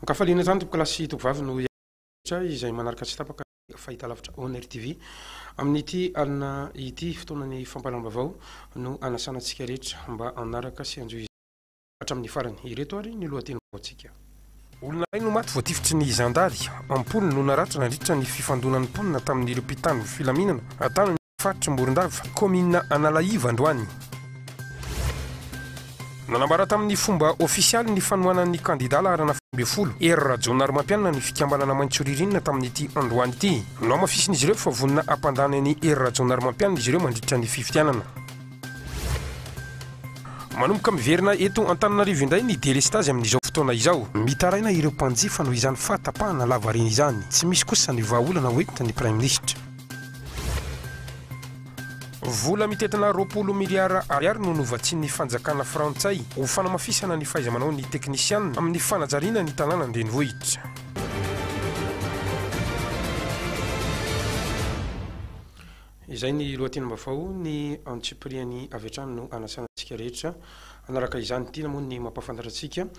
Kafaliana zany klasy tovavy no izay manaraka tsy tapaka fahita lavitra Honor TV amin'ity alina ity fotoanany fampalam-bavao no anasanantsika rehetra mba anaraka sy anjo hatramin'ny farany ireto ary ny lohateny vaoantsika. Olona iray no maty voatifitry ny zandary ampolony no naratra nandritra ny fifandonan'ny mponina tamin'ireo mpitandro filaminana atany ny faritry Morondava komina ANALAIVA androany. Nanambara tamin'ny fomba ofisialy ny fanohanan'ny kandida laharana 20 Hery Rajaonarimampianina ny fikambanana maintso ririnina tamin'ity androany ity. Novatsian'izy ireo fa Vonona hampandany ny Hery Rajaonarimampianina izy ireo mandritra ny fifidianana. Manomboka Miverina eto Antananarivo indray ny ELESTAGE amin'izao fotoana izao. Mitaraina ireo mpanjifa noho izany fahatapahana lava reny izany. Tsy misy kosa ny vahaolana hoentina ny Prime Ministre. Vola mitetina roapolo Miliara Ariary no novatsian'ny fanjakana Frantsay ho fanamafisana ny fahaiza-manaon'ireo teknisiana amin'ny FANAJARIANA ny tanàna andrenivohitra. Izay ny lohatenim-baovao ny antsipriany avy hatrany no anasanantsika rehetra. Anaraka izany ity moa ny mampafantarantsika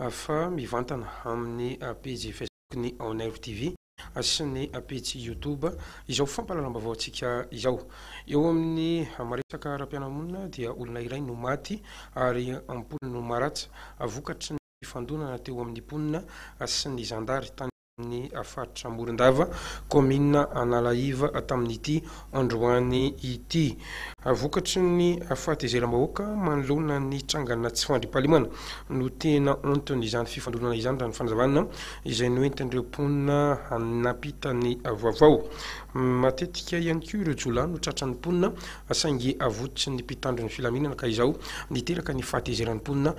fa mivantana amin'ny page Facebook ny Honor TV sy ny page YouTube izao fampalalam-bavao antsika izao. Eo amin'ny maresaka ara-piarahamonina dia olona iray no maty ary ampolony no maratsa vokatry ny fifandonana teo amin'ny mponina sy ny zandary tany amin'ny faritra Morondava komina ANALAIVA tamin'ity androany ity. Vokatry ny fahatezeram-bahoaka manoloana ny trangana tsy fandriam-pahalemana no tena ontony izany fifandonana izany raha ny fanazavana izay noentin'ireo mponina napitany vaovao. Matetika ihany koa ireo jola no tratran'ny mponina saingy avototry ny mpitandro ny filaminana ka izao niteraka ny fahatezeran'ny mponina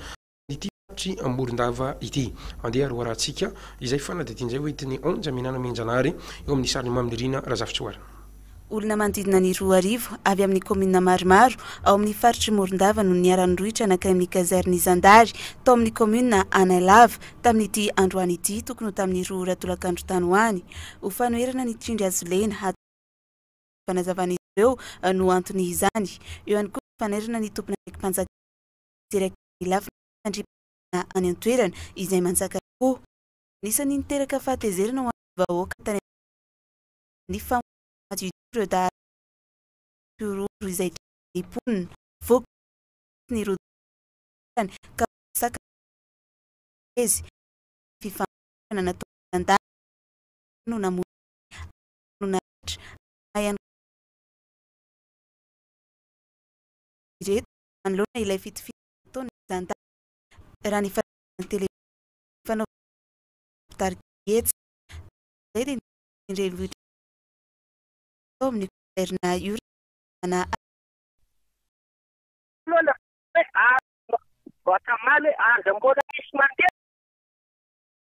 Morondava ity. Andeha roarahantsika izay fanadidin'izay hoentiny 11 minana menjanary eo amin'ny sariny Miverina razafitsoara. Olona manodidina ny 2 arivo avy amin'ny komina maromaro ao amin'ny faritry Morondava no niara-nirohitra anakay amin'ny kazerny zandary tao amin'ny komina ANALAIVA tamin'ity androany ity tokony tamin'ny 2 ora tolakandro tany hoany. Ho fanoherana ny trindry azo lena fanazavan'izy ireo no antony izany. Eo ihany koa fanerana ny tompony mpanjaka direkty any an-toerana izay manjaka koa nisany niteraka fahatezerana ho an'ny vahoaka tany ny famonoana ireo da roro izay ny mponina voka ny rodany ka saka ezy fifanana natao zandary no namonina ihany ireto manoloana ilay fitifity ataony zandary raha ny telefanao targetsy zay dia indrenivohitra amin'ny Miverina iorana Olona guacamole mbola misy mandeha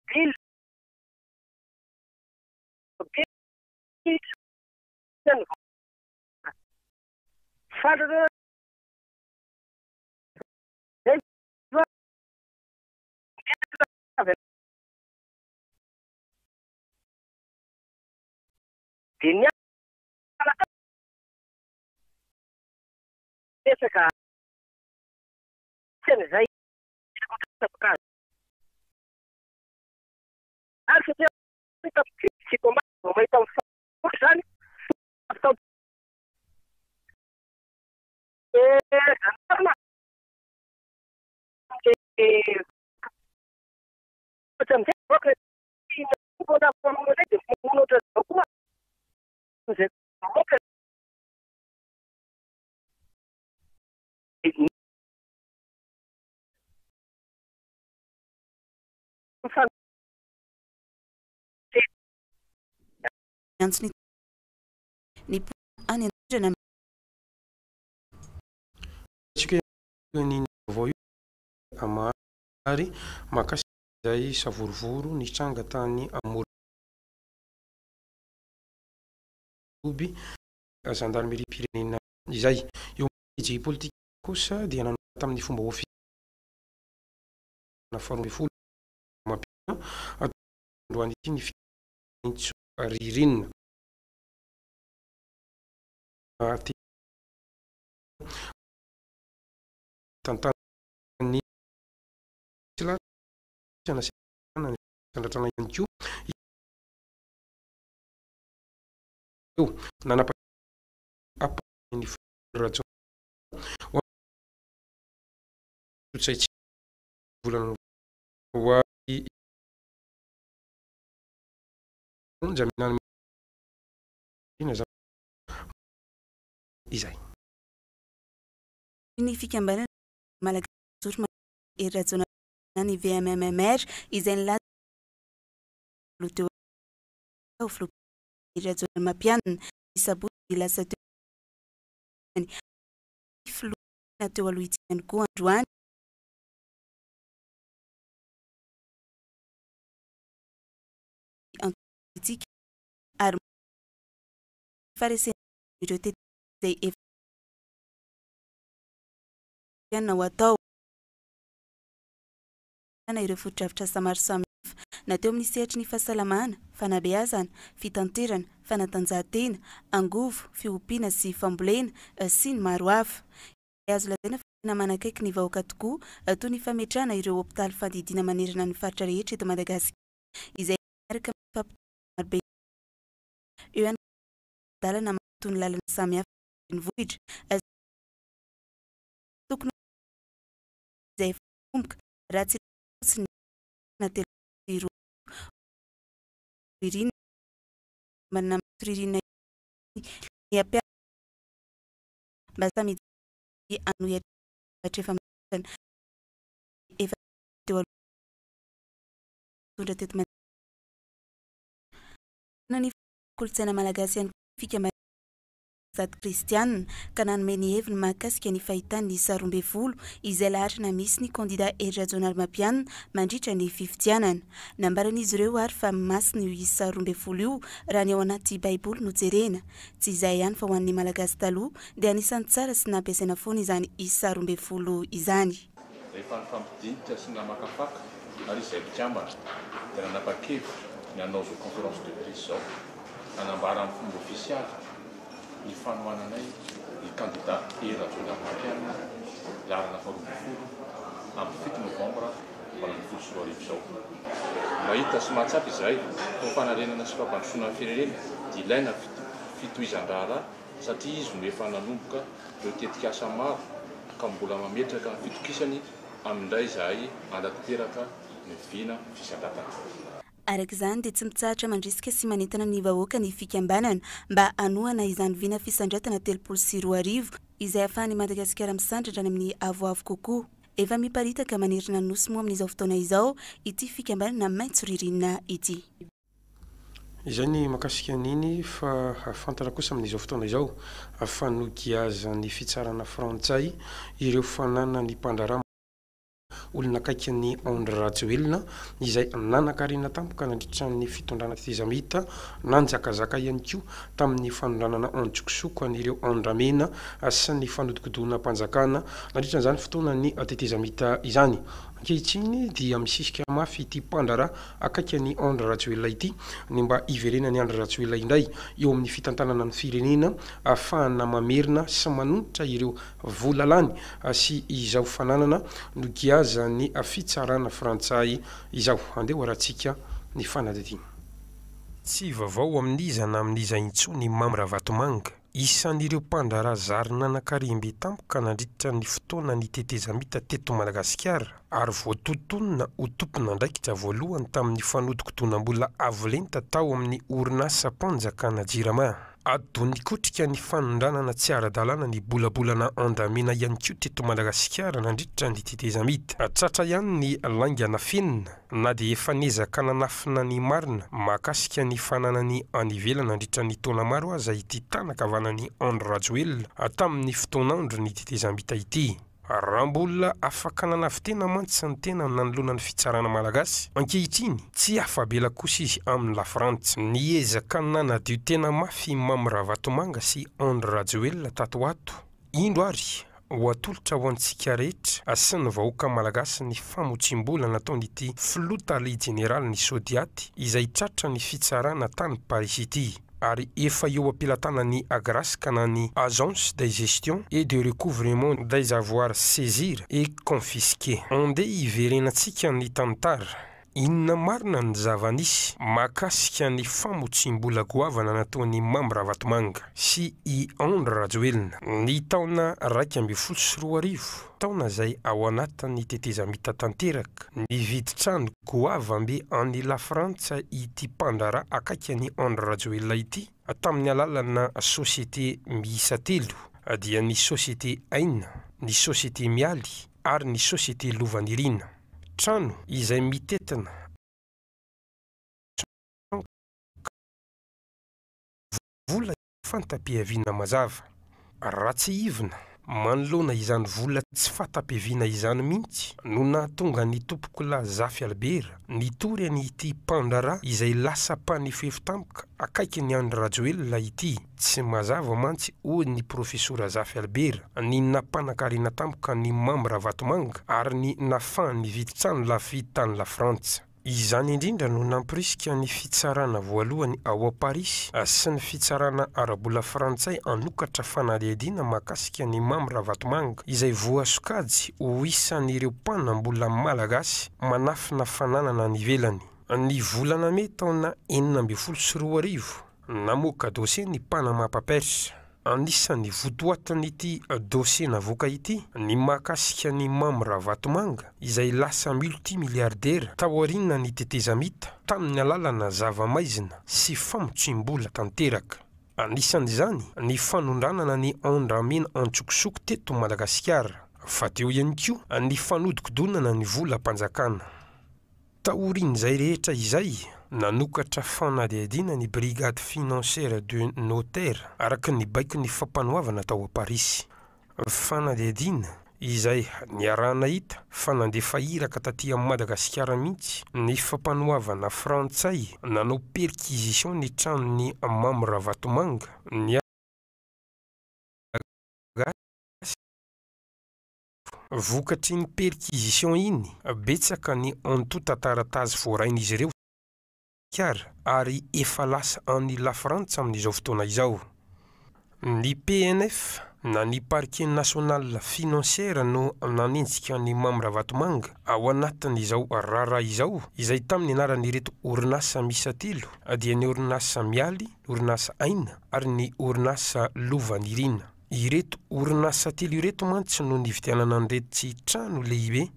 bil Dinya Jessica Senzai ny any an-toerana ny vaovao io amary makasy izay savorovoro ny tranga tany toby zandary pirenena izay eo amin'ny politika kosa dia nanao tamin'ny fomba ofisialy faharoa mampiana androany ity ny maintso ririnina tantany fitandratrana ihany koa nanapany rajo volana izay ny fikambanana malagasy ny VMMR izay nilazoteo Rajaonarimampianina isabotsy lasa teo aloha ity ihany koa androany antsika ary faresena ireo tety izay efa ho atao ireo foto-drafitra samaro samihafa nateo amin'ny sehatry ny fahasalamana, fanabeazana, fitanterana, fanatanjahantena, angovo, fiompiana sy fambolena sy ny maro hafa. Azo lazaina fa tena manakaiky ny vahoaka tokoa toy ny fametrahana ireo hopitaly fandidiana manerana ny faritra rehetra eto Madagasikara izay miaraka amin'ny fampitana be eo ihany dalana mampitony lalana samihafa ny vohitra tokony izay fomboka raha tsy fotsiny natelo ririnina manana maitso ririnina ny apia mba samy anohatra efa teo tondra teto ny kolotsaina malagasy ihany fikambanana sady kristianina ka nanome ny heviny mahakasika ny fahitany ny isa 12 izay lahatra na misy ny kandida Hery Rajaonarimampianina mandritra ny fifidianana. Nambaran'izy ireo ary fa masina io isa 12 io raha ny ao anaty baiboly no jerena. Tsy izay ihany fa ho an'ny malagasy taloha dia anisany tsara sy nampiasaina foana izany isa 12 izany. Rehefa nifampidinika sy namakafaka ary izay mpikambana dia nanapa-kevitra ny hanao zao conférence de presse zao nanambara amin'ny fomba ofisialy ny fanohananay ny kandida Hery Rajaonarimampianina larana faharoapolo amin'ny 7 novambra 2024 zao. Mahita sy mahatsapa izay ho fanarenana sy fampandrosoana firenena dia ilaina fitohizan-draharaha satria izy no efa nanomboka ireo tetikasa maro ka mbola mametraka ny fitokisany amin'indray izahay andateraka ny vina fisandrantana. Araka izany dia tsy mitsahatra mandrisika sy manentana ny vahoaka ny fikambanana mba hanohana izany vina fisandrantana 34 izay ahafahan'ny Madagasikara misandratra amin'ny avoavo kokoa. Efa miparitaka manerana nosy moa amin'izao fotoana izao ity fikambanana maintso ririnina ity. Izay ny makasika an'iny fa fantara kosa amin'izao fotoana izao fanogiaza ny fitsarana Frantsay ireo fanana ny mpandrarama Olona akaiky ny Olona izay nanankarena tampoka nandritra ny fitondrana tezamita nanjakazaka ihany koa tamin'ny fanondranana antsokosoko an'ireo andramena sy ny fanodikodona fanjakana nandritra izany fotoana ny tetezamita izany. Ankehitriny dia misisika mafy ity mpandrara akaiky ny Rajoelina ity ny mba Miverina ny Rajoelina indray eo amin'ny fitantanana ny firenena ahafahana mamerina sy manolotra ireo vola lany sy izao fananana no giaza ny fitsarana Frantsay izao. Andeha hoarantsika ny fanadidina. Tsy vaovao amin'iza na amin'iza intsony mamra vatomanga isan'ireo mpandrara zary nanankarimby tampoka nandritra ny fotoana ny tetezamita teto Madagasikara ary voatotonona ho tompona ndraikitra voalohany tamin'ny fanodikodonam-bola avolenta tao amin'ny orinasa fanjakana jirama. Adony kotrika ny fanondranana tsy ara-dalàna ny bolabolana andamena ihany koa teto Madagasikara nandritra ny tetezamita. Tratra ihany ny laingana fenina na dia efa nezaka nanafina ny marina mahakasika ny fananany any ivelana nandritra ny taona maro aza ity tanakavanany Rajoelina tamin'ny fotoanandro ny tetezamita ity. Raha mbola afaka nanavitena mantsy ny tena nanolona ny fitsarana malagasy ankehitriny tsy afabela kosa izy amin'ny lafrantsy niezaka nanadio tena mafy mamra vatomanga sy Rajoelina tato ato indro ary ho atolotra ho antsika rehetra sy ny vahoaka malagasy ny famotsim-bola nataon'ity flotale general ny sodiaty izay tratra ny fitsarana tany Paris ity ary efa eo ampelatana ny agrasika ny agence de gestion et de recouvrement des avoirs saisir et confisqués. Andeha hiverenantsika ny tantara Inona marina ny zava-nisy mahakasika ny famotsim-bola goavana nataon'ny Mambra Vatomanga sy i Hery Rajaonarimampianina ny taona 2024 taona izay ao anatin'ny tetezamita tanteraka ny viditrano goavambe any la Frantsay ity mpandara akaiky ny Hery Rajaonarimampianina ity tamin'ny alalana sosiete miisa 3 dia ny sosiete Aina, ny sosiete Mialy ary ny sosiete Lovanirina. Trano izay mitetina vola fantapiaviana mazava raha tsy ivina manoloana izany vola tsy fantapiaviana izany mihitsy no nahatonga ny tompokola Zafy Albera nitory an'ity mpandara izay lasa mpanefefi tampoka akaiky ny Hery Rajaonarimampianina ity. Tsy mazava mantsy hoy ny profesora Zafy Albera ny nampanakarena tampoka ny Mambra Vatomanga ary ny nafahany viditrano lafy tany la Frantsa. Izany indrindra no nampirisika ny fitsarana voalohany ao Paris sy ny fitsarana arabola Frantsay anokatra fanadihadiana mahakasika ny Mambra Vatomanga izay voasokajy ho isan'ireo mpanambola malagasy manafina fananana ny ivelany. Ny volana May taona 2024 namoaka dosie ny mpanamafisana. Anisan'ny votoatin'ity dosie navoaka ity ny mahakasika ny Mambra Vatomanga izay lasa multimilliardaire taoriana ny tetezamita tamin'ny alalana zava-maizina sy famotsim-bola tanteraka. Anisan'izany ny fanondranana ny andramena antsokosoko teto Madagasikara, fa teo ihany koa ny fanodikodonana ny vola fanjakana. Taorian'izay rehetra izay nanokatra fanadihadiana ny brigade financière de notaire araka ny baiky ny fampanoavana tao Paris. Fanadihadiana izay niarahana hita fa nandefa iraka taty Madagasikara mihitsy ny fampanoavana Frantsay nanao perquisition ny tranon'ny Mambra Vatomanga ny vokatry ny perquisition iny betsaka ny antotataratasy voarain'izy ireo ary efa lasa any la Frantsa amin'izao fotoana izao. Ny PNF na ny parquet national financière no nanenjika ny Mambra Vatomanga ao anatin'izao raharaha izao izay tamin'ny anaran'ireto orinasa miisa 3 dia ny orinasa Mialy, orinasa Aina ary ny orinasa Lovanirina. Ireto orinasa 3 ireto mantsy no nividianana an'iretsy trano lehibe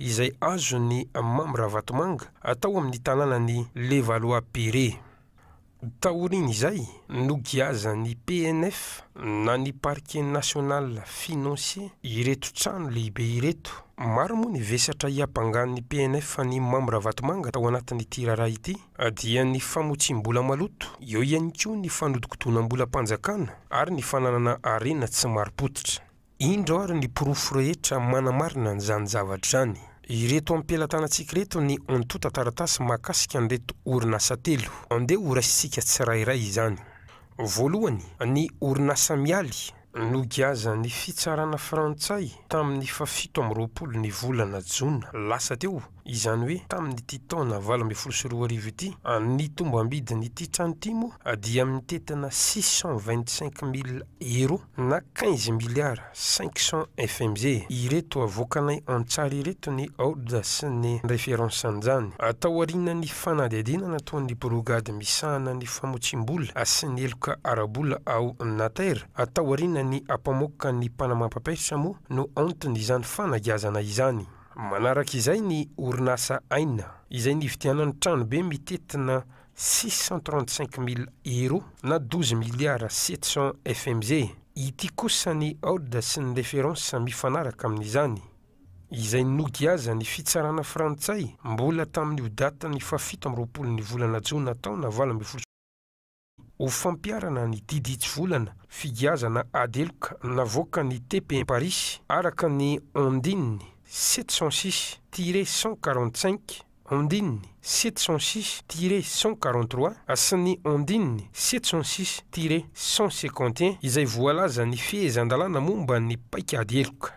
izay azo ny Mambra Vatomanga atao amin'ny tanànany Levallois-Perret. Taoriny izay no giazan'ny PNF na ny parquet national financier ireto trano lehibe ireto. Maro moa ny vesatra hiampangan'ny PNF ny Mambra Vatomanga tao anatin'ity raharaha ity dia ny famotsim-bola maloto, eo ihany koa ny fanodikodonam-bola fanjakana ary ny fananana arena tsy maro-potitra. Indro ary ny porofo rehetra manamarina n'izany zavatra zany. Ireto ampelantanantsika reto ny antotataratasy mahakasika an'ireto orinasa 3. Andeha ho raisitsika tsirairay izany. Voalohany, ny orinasa Mialy no giaza ny fitsarana Frantsay tamin'ny 7 ny volana Jona lasa teo, izany hoe tamin'ity taona 2024 ity. Ny tombam-bidin'ity trano ity moa dia mitetina 625 000 € na 15 milliards 500 FMG. Ireto avoakanay an-tsary ireto ny ordre sy ny référence-an'izany. Taoriana ny fanadihadiana nataon'ny brigade misahana ny famotsim-bola sy ny eloka arabola ao notaire. Taoriana ny ampamoaka ny mpanamafisana moa no anton'izany fanagiazana izany. Manaraka izay ny orinasa Aina izay nividianany tranobe mitetina 635 000 € na 12 milliards 700 FMG. Ity kosa ny ordre sy ny référence mifanaraka amin'izany izay nogiaza ny fitsarana Frantsay mbola tamin'io data ny 7 ny volana Jona taona 2024 ho fampiarana ny diditsy volana figiazana adeloka navoaka ny TP Paris araka ny ondininy 706-145, ondininy 706-143 sy ny ondininy 706-151 izay voalaza ny fehezan-dalàna momba ny paika adeloka.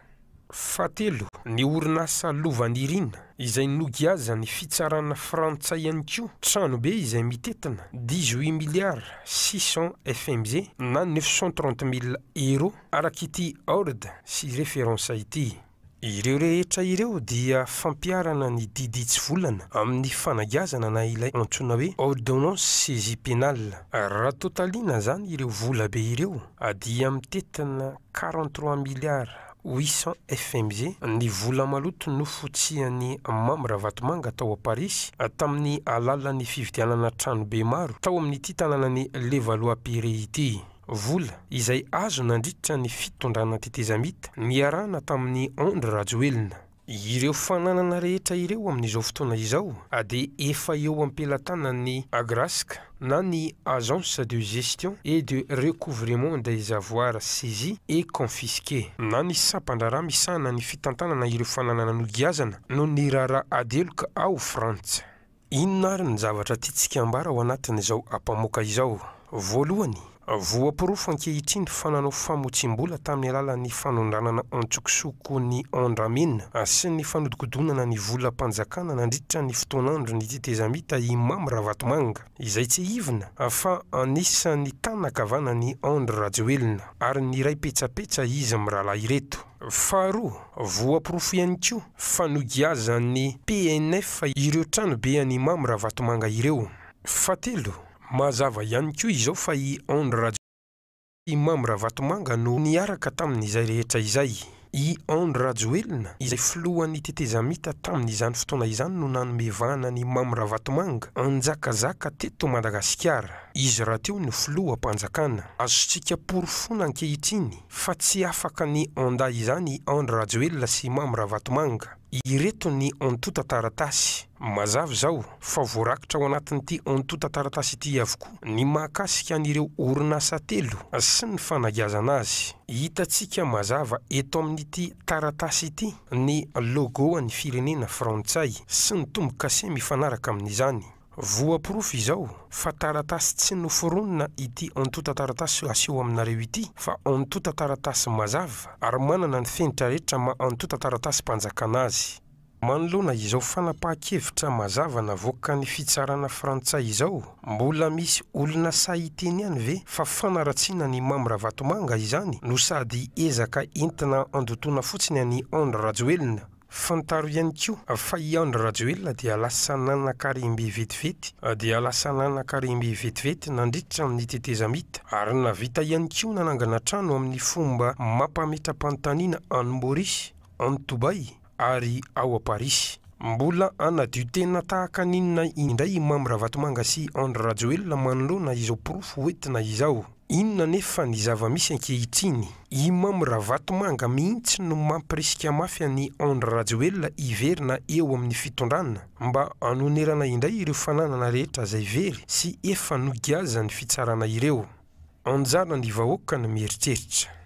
Fatelo, ny orinasa Lovanirina izay nogiaza ny fitsarana Frantsay ihany koa tranobe izay mitetina 18 milliards 600 FMG na 930 000 € araka ity ordre sy référence ity. Ireo rehetra ireo dia fampiarana ny didy tsy volana amin'ny fanagazana na ilay antsoina hoe ordonnance saisie pénale. Raha totalina zany ireo vola be ireo dia mitetina 43 milliards 800 FMG ny vola maloto no fotsian'ny Mamra Vatomanga tao a Paris tamin'ny alalan'ny fividianana tranobe maro tao amin'ity tanànan'ny Levallois-Perret ity. Vola izay azo nandritra ny fitondrana tetezamita niarana tamin'ny Hery Rajaonarimampianina. Ireo fananana rehetra ireo amin'izao fotoana izao dia efa eo ampelatana ny agrasika na ny agence de gestion et de recouvrement des avoirs saisis et confisqués na ny sapandrara misana ny fitantanana ireo fananana nogiazana no ny rara adeloka ao Frantsay. Inona ary ny zavatra tiantsika ambara ao anatin'izao ampamoaka izao? Voalohany, voapirofo ankehitriny fananao famotsim-bola tamin'ny alalan'ny fanondranana antsokosoko ny andramena sy ny fanodikodonana ny vola fanjakana nandritra ny fotoanandro ny tetezamita i Mamra Vatomanga izay tsy ivina fa anisan'ny tanakavana ny Hery Rajaonarimampianina ary ny ray petsapetsa izy mirahalahy ireto. Faharoa, voapirofo ihany koa fa nogiazan'ny PNF ireo tranobe an'i Mamra Vatomanga ireo. Fahatelo, mazava ihany koa izao fa i Hery Mamra Vatomanga no niaraka tamin'izay rehetra izay. I Hery Rajaonarimampianina izay filohan'ny tetezamita tamin'izany fotoana izany no nanomevana ny Mamra Vatomanga anjakazaka teto Madagasikara. Izy raha teo no filoham-panjakana. Azontsika porofona ankehitriny fa tsy afaka ny anday izany i Hery Rajaonarimampianina sy Mamra Vatomanga. Ireto ny antota taratasy. Mazava zao fa voarakitra ao anatin'ity antota taratasy ity avokoa ny mahakasika an'ireo orinasa telo sy ny fanagazana azy. Hitantsika mazava eto amin'ity taratasy ity ny logo an'ny firenena Frantsay sy ny tombo-kase mifanaraka amin'izany. Voapirofo izao fa taratasy tsy noforonina ity antota taratasy aseho aminareo ity fa antota taratasy mazava ary manana ny fenitra rehetra ma antota taratasy mpanjakana azy. Manoloana izao fanapahan-kevitra mazava navoaka ny fitsarana Frantsay izao, mbola misy olona sahiteny ihany ve fa fanaratsiana ny Mamra Vatomanga izany no sady ezaka entina andotona fotsiny any Hery Rajaonarimampianina. Fantaro ihany koa fa i Hery Rajaonarimampianina dia lasa nanan-karembe vetivety nandritra amin'ny tetezamita ary navita ihany koa nanangana trano amin'ny fomba mampametra-panontaniana any Maurice, any Toby ary ao a Paris. Mbola anadio tena tahaka ninona indray i Mamra Vatomanga sy Hery Rajaonarimampianina manoloana izao porofo hoentina izao. Inona nefa ny zava-misy ankehitriny? I Mamra Vatomanga mihitsy no mampirisika mafy ny Hery Rajaonarimampianina iverina eo amin'ny fitondrana mba hanonerana indray ireo fananana rehetra izay very sy efa nogiaza ny fitsarana ireo. Anjara ny vahoaka ny mieritreritra.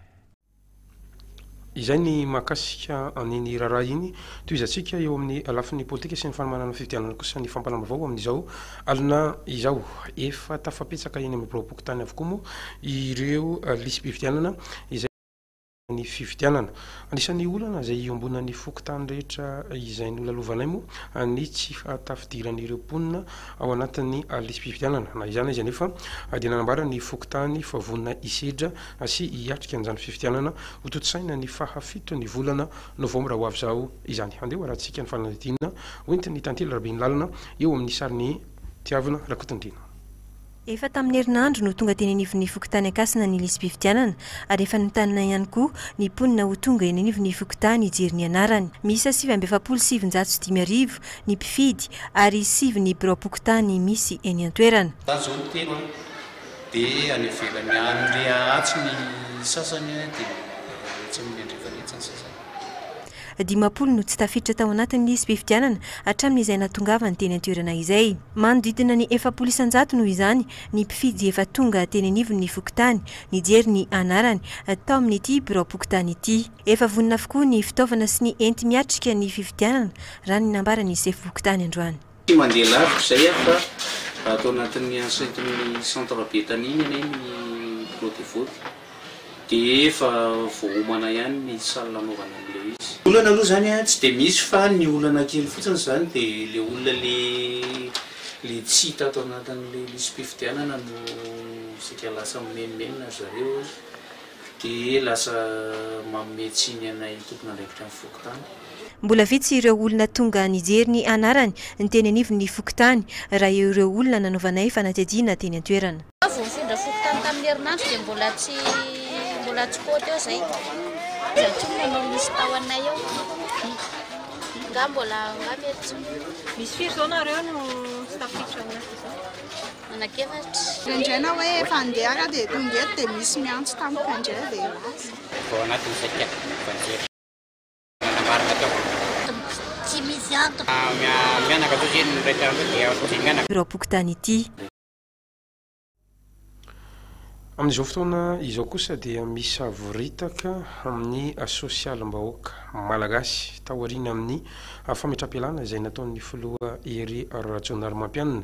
Izay ny mahakasika an'iny raharaha iny toizantsika eo amin'ny alafin'ny politika sy ny fanamanana fividianana kosa ny fampanama vao amin'izao alina izao efa tafapetsaka eny amin'ny boroboky tany avokoa moa ireo lisy-pividianana izay ny fividianana. Anisan'ny olana izay iombonan'ny fokontany rehetra izay nolalovanay moa ny tsy tafidiran'ireo mponina ao anatin'ny lisy-pividianana. Na izany izy anefa dia nanambara ny fokontany fa Vonona isedra sy hiatrika an'izany fividianana ho toto-saina ny fahafito ny volana novambra ho avy zao izany. Andeha arahantsika ny fanadinina hoentiny tantely rabe ny lalana eo amin'ny sariny tiavana rakotondrina. Efa tamin'ny herinandro no tonga teny anivon'ny fokontany akasina ny lisy-pividianana ary efa notanina ihany koa ny mponina ho tonga eny anivon'ny fokontany hijery ny anarany. Misy 775 ny mpifidy ary 7 ny biraom-pokotany misy eny an-toerana. Zao ny tena dia any ivelany any atsy ny sasany dia tsy mindrefaletsany sasany. 10 no tsy tafiditra tao anatin'ny lisy-pividianana hatramin'izay natongavany teny an-toerana izay. Manodidina ny 700 noho izany ny mpifidy efa tonga teny anivon'ny fokontany nijery ny anarany tao amin'ity biraom-pokotany ity. Efa vonona avokoa ny fitaovana sy ny enti miatrika ny fividianana raha ny nambarany sefo-pokotany androany. Tsy mandeha lavitra izay fa atao anatin'ny enceinte-ny centre Betaniny eny ny protevoty dia efa vohomana ihany ny salle anaovana an'ilay izy. Olana aloha zany tsy dia misy fa ny olana kely fotsiny zany dia le olona le tsy hita ato anatin'ilay lisy-pividianana no sika lasa menimena zareo dia lasa mametsiny anay tompon'andraikitra amin'ny fokotany. Mbola vitsy ireo olona tonga nijery ny anarany ny teny anivony ny fokotany raha ireo olona nanaovanay fanatediana teny an-toerana. Vofindra fokotany tamin'ny herinandro dia mbola tsy koty eo zay. Zatsony nanao misy tao anay eo. Nga mbola mety. Misy firy zao nareo no tafiditra anaty zao? Anakefatra. Indraina hoe efa andeha dia tonga eto dia misy miantso tamin'ny pandray dia lasa. Vao anatin'ny saika fanjery. Marina tao. Tsy misy anto. Mianaka toy ny rehetra dia mianaka. Ireo pokotany ity. Amin'izao fotoana izao kosa dia misy avoritaka amin'ny sosialim-bahoaka malagasy taoriana amin'ny fametrapealana izay nataon'ny filoha Hery Rajaonarimampianina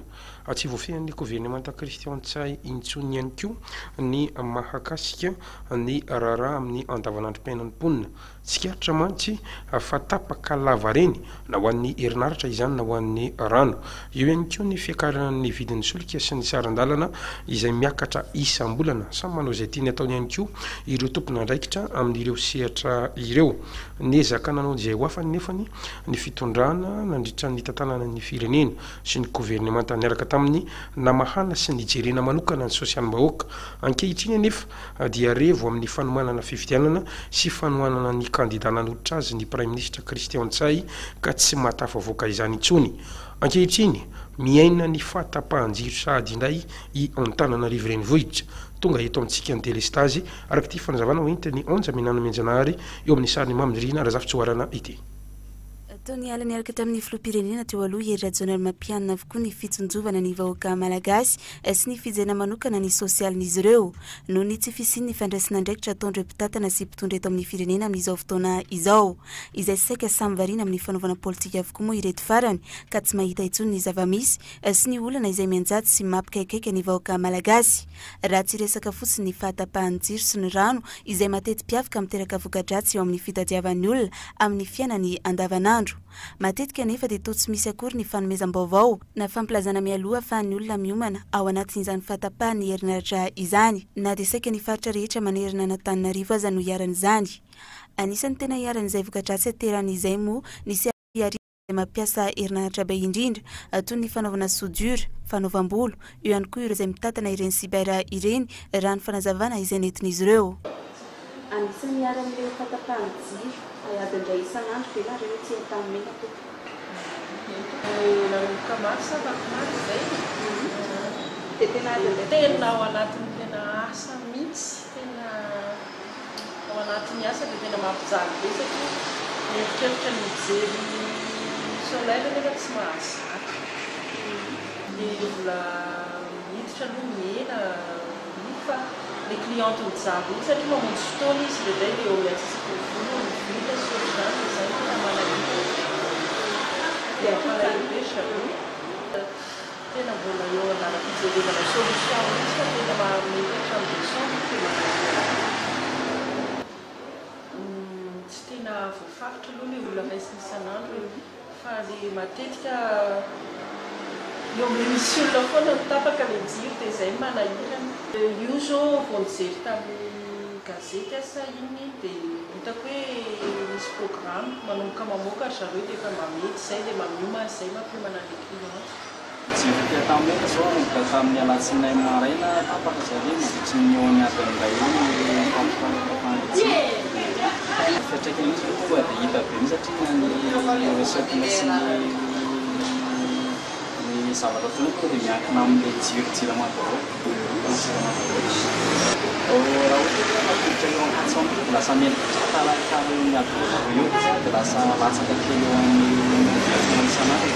tsy voafehan'ny gouvernemanta kristiantsay intsony ihany koa ny mahakasika ny raharaha amin'ny andavanandrom-piainan'ny mponina tsikaritra mantsy fa tapaka lava reny na ho an'ny herinaratra izany na ho an'ny rano eo ihany koa ny fiakaran'ny vidin'ny solika sy ny saran-dalana izay miakatra isam-bolana samy manao izay tiany ataony ihany koa ireo tompon'andraikitra amin'ireo sehatra ireo nezaka nanao izay ho afany nefany ny fitondrana nandritra ny tantanana ny firenena sy ny gouvernemanta niaraka tamin'ny namahana sy ny jerena manokana ny sosialim-bahoaka ankehitriny anefa dia revo amin'ny fanomanana fifidianana sy fanohanana ny kandida nanoditra azy ny prime ministre kristiantsay ka tsy matafavoaka izany intsony ankehitriny miaina ny fahatapahan-jiro sahady indray i Antananarivo renivohitra tonga eto amintsika ny ELESTAGE araka ty fanazavana hoentiny 11 minana menjanahary eo amin'ny sariny Miverina razafitsoarana ity. Tony ala niaraka tamin'ny filoham-pirenena teo aloha Hery Rajaonarimampianina avokoa ny fitonjovana ny vahoaka malagasy sy ny fijena manokana ny sosialin'izy ireo noho ny tsy fisian'ny fandraisana andraikitra ataon'ireo mpitatana sy mpitondra eto amin'ny firenena amin'izao fotoana izao izay saika samy variana amin'ny fanaovana politika avokoa moa ireto farany ka tsy mahita intsony ny zava-misy sy ny olana izay mianjato sy mampikaikaika ny vahoaka malagasy raha tsy resaka fotsiny ny fahatapahan'ny jiro sy ny rano izay matety piavaka miteraka voka-dratsy eo amin'ny fitadiavan'ny olona amin'ny fiainany andavanandro. Matetika nefa dia toa tsy misy akory ny fanomezam-baovao na fampilazana mialoha fa ny olona miomana ao anatin'izany fahatapahany herinaratra izany na dia saika ny faritra rehetra manerana ny Antananarivo aza no hiaran'izany. Anisan'ny tena hiaran'izay voka-dratsy ateran'izay moa ny Hery mampiasa herinaratra be indrindra toy ny fanaovana soudure, fanaovam-bolo eo ihany koa ireo izay mitatana ireny sibera ireny raha ny fanazavana izay nentin'izy ireo. Anisan'ny hiaran'ireo fahatapahany jiro adindray isan'andro dia nareo tsy tamin'ny nanomboka mars afaka maro izay dia tena ao anatin'ny tena asa mihitsy tena ao anatin'ny asa dia tena mampijaly be satria mieritreritra ny mijery soleil nefa tsy mahazaka dia vola miditra aloha mihena fa le cliente mijaly iny satria mamonjy fotoana izy dia eo miatsisika vita sy ohatr'izany izay tena manahita dia malaibe chapeau tena mbola eo anara-pijerevana solution mihitsy fa tena mety hatramin'ny décembre tena tsy tena voafaritra aloha le olona raisiny isan'andro fa le matetika eo amin'le misy olona foana mitapaka le jiro dia izay manahirana io zao vao nijery tamin'ny gazety asa iny dia hitako hoe misy programme manomboka mamoaka zareo dia efa mamety izay dia mamioma izay mampiomana le client. Jiro tia tamin'nety zao manomboka tamin'ny alatsinainy maraina tapaka zareo mandritry ny eo any adin'indray iny fampifanapahanitsy fiatraikany izy koa dia hita be mihitsy satria ny resatina sy ny zavatra foana koa dia miankina amin'le jiro madaro raha ohatra hoe mapoditra eo amin'ny katsony dia lasa miendrika tarakara eo ny adin'ireo dia lasa latsaka kely eo amin'ny isan'andro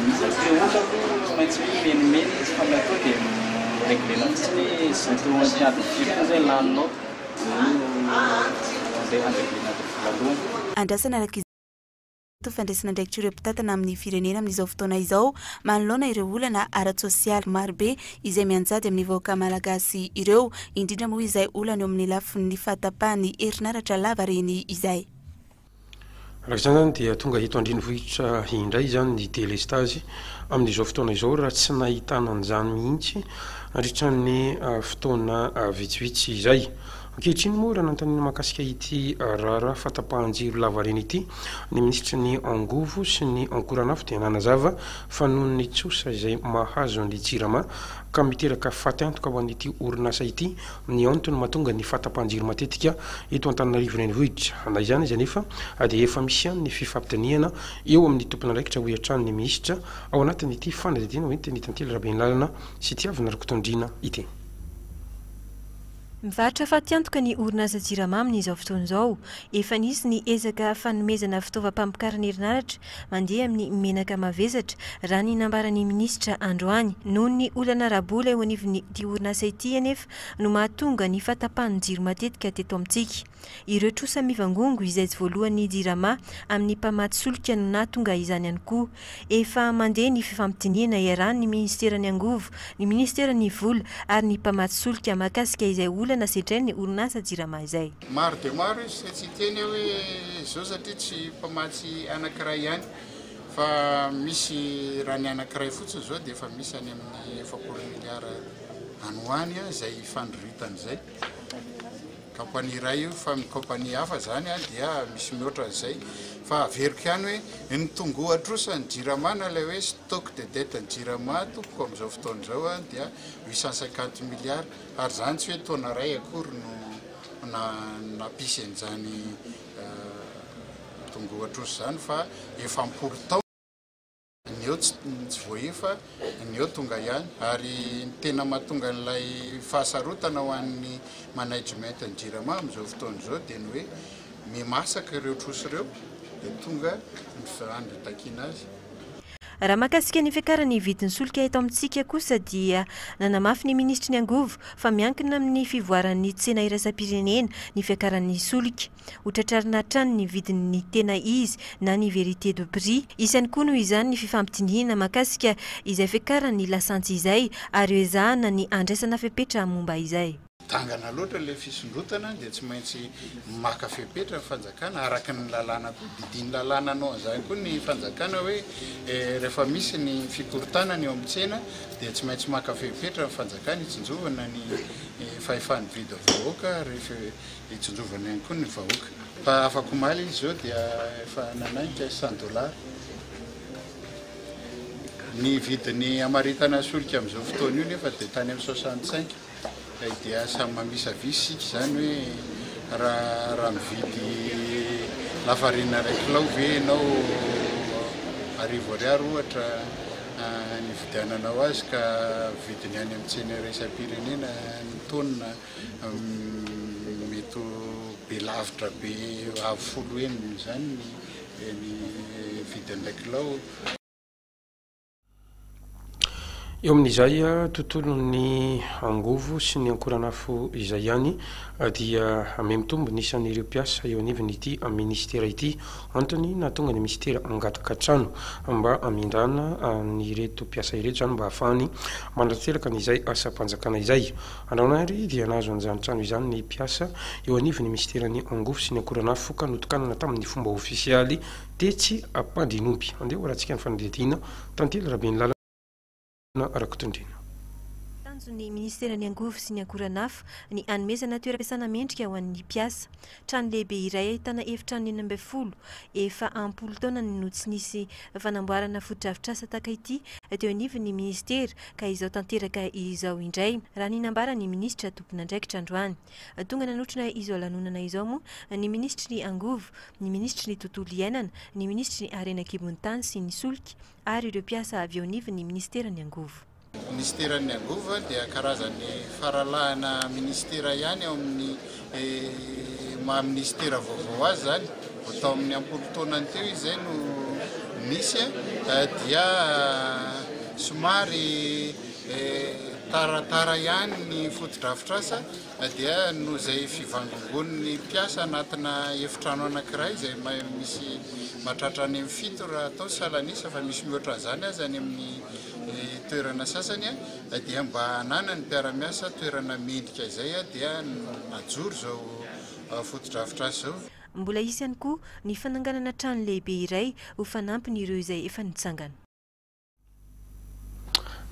misy ohatra hoe maintsy menimeny izy fa miatao dia reglena fotsiny hoe zay teo antiadiny firy zay laninao dia andreglena dia voalohany andrasana araka fandraisana andraikitra ireo mpitatana amin'ny firenena amin'izao fotoana izao manoloana ireo olana ara-tsosialy marobe izay mianjady amin'ny vahoaka malagasy ireo indrindra moa izay olana eo amin'ny lafin'ny fahatapahany herinaratra lava reny izay. Araka izany zany dia tonga eto andrenivohitra indray zany ny délestage amin'izao fotoana izao raha tsy nahitana an'izany mihitsy nandritran'ny fotoana vitsivitsy izay. Ankehitriny moa raha nanontaniana mahakasika ity raharaha fahatapahan-jiro lava reny ity ny ministra ny angovo sy ny ankoranafo dia nanazava fa noho ny tsosa izay mahazo ny jirama ka miteraka faty antoka ho an'ity orinasa ity ny antony mahatonga ny fahatapahan-jiro matetika eto Antananarivo renivohitra. Na izany izy anefa dia efa misy ihany ny fifampitaniana eo amin'ny tompona andraikitra ho iatran'ny ministra ao anatin'ity fanadihadiana hoenty ny tantely raben'lalana sy tiavina rakotondrina ity. Mivarotra faty antoka ny orinasa jirama amin'izao fotoana izao. Efa nisy ny ezaka fanomezana fitaovam-pamokarana herinaratra mandeha amin'ny menaka mavesatra raha ny nambaran'ny ministra androany. Noho ny olana rabola eo anivon'ity orinasa ity anefa no mahatonga ny fahatapahan'ny jiro matetika teto amintsika. Ireo trosa mivangongo izay tsy voalohan'ny jirama amin'ny mpamaty solika no nahatonga izany ihany koa. Efa mandeha ny fifampitiniana iarahan'ny ministeran'ny angovo, ny ministeran'ny vola ary ny mpamaty solika mahakasika izay olana setrainy orinasa jirama izay. Maro dia maro izy tsy teny hoe zao satria tsy mpamatsy anankiray ihany fa misy raha ny anankiray fotsiny zao dia efa misy any amin'ny 4 miliara anoany izay fandroritany izay. Kampani iray io fa kampani hafa zany dia misy mihoatra izay fa averiko ihany hoe ny tongohatrosa ny jiramana ilay hoe stock de dette ny jirama tompoko amin'izao fotoana izao dia 850 miliara ary zany tsy hoe taona ray akory no napisy an'izany tongohatrosa zany fa efa ampolo taona ny eo tsy voaefa ny eo tonga ihany ary tena mahatonga n'ilay fahasarotana ho an'ny management ny jirama amin'izao fotoana izao dia ny hoe mimasaka ireo trosa ireo dia tonga ny fandrotakina azy. Raha mahakasika ny fiakaran'ny vidin'ny solika eto amintsika kosa dia nanamafy ny ministry ny angovo fa miankina amin'ny fivoaran'ny tsena iraisam-pirenena ny fiakaran'ny solika. Hotratrarina hatrany ny vidin'ny tena izy na ny vérité de prix. Isany koa noho izany ny fifampitiniana mahakasika izay fiakaran'ny lasantsy izay ary ezahana ny andraisana fepetra momba izay. Tangana loatra ilay fisondrotana dia tsy maintsy maka fepetra ny fanjakana araka ny lalàna koa didiny lalànanao an'izany koa ny fanjakana hoe rehefa misy ny fikorontanana eo amin'ny tsena dia tsy maintsy maka fepetra ny fanjakana hitsinjovana ny fahefan'ny vidy vahoaka rehefa hitsinjovana ihany koa ny vahoaka. Fa afaka omaly izy zao dia efa nanainika $100. Ny vidiny amaritana solika amin'izao fotoana io nefa dia tany amin'ny 65. Dia samy mamisavisy sika zany hoe raha mividy lafarina ray kilao ve ianao $10 ohatra ny vidiananao azy ka vidiny any amin'ny tsena iraisam-pirenena ny taonina mety be lavitra be avo 10 eny zany ny vidin'ilay kilao. Eo amin'izay tontolon'ny angovo sy ny ankoranafo izay ihany dia mitombo nisan'ireo mpiasa eo anivon'ity ministera ity antony nahatonga ny ministera angataka trano mba hamindrana ny reto mpiasa ireto zany mba hahafahany mandrateraka n'izay asa-panjakana izay. Androany dia nahazo an'izany trano izany ny mpiasa eo anivon'ny ministeran'ny angovo sy ny ankoranafo ka notokanana tamin'ny fomba ofisialy tetsy ampandrinomby. Andeha horantsika ny fanadihadiana tantely raben'lalana arakotondrina. Ny ministeran'ny angovo sy ny ankoranafo ny anomezana toeram-piasana mendrika ho an'ny mpiasa. Trano lehibe iray ahitana efitrano 40 efa ampolo taona no tsy nisy fanamboarana foto-drafitr'asa tahaka ity teo anivon'ny ministera ka izao tanteraka izao indray raha ny nambaran'ny ministra tompona andraikitra androany. Tonga nanotrona izao lanonana izao moa ny ministry ny angovo, ny ministry ny tontolo iainana, ny ministry ny arenakibon'ny tany sy ny solika ary ireo mpiasa avy eo anivon'ny ministeran'ny angovo. Ministeran'ny angovo dia karazany faralahana ministera ihany ao amin'ny maha-ministera vaovao azy zany tao amin'ny ampolo taonany teo izay no misy dia somary taratara ihany ny foto-drafitr'asa dia no izay fivangongon'ny mpiasa anatina efitrano anankiray izay misy mahatratra any amin'ny 7 raha atao salanisa fa misy mihoatra an'izany azy any amin'ny toerana sasany dia mba hanana ny mpiara-miasa toerana mendrika izay dia najoro zao foto-drafitr'asa zao. Mbola isy ihany koa ny fananganana trano lehibe iray ho fanampin'ireo izay efa nitsangana.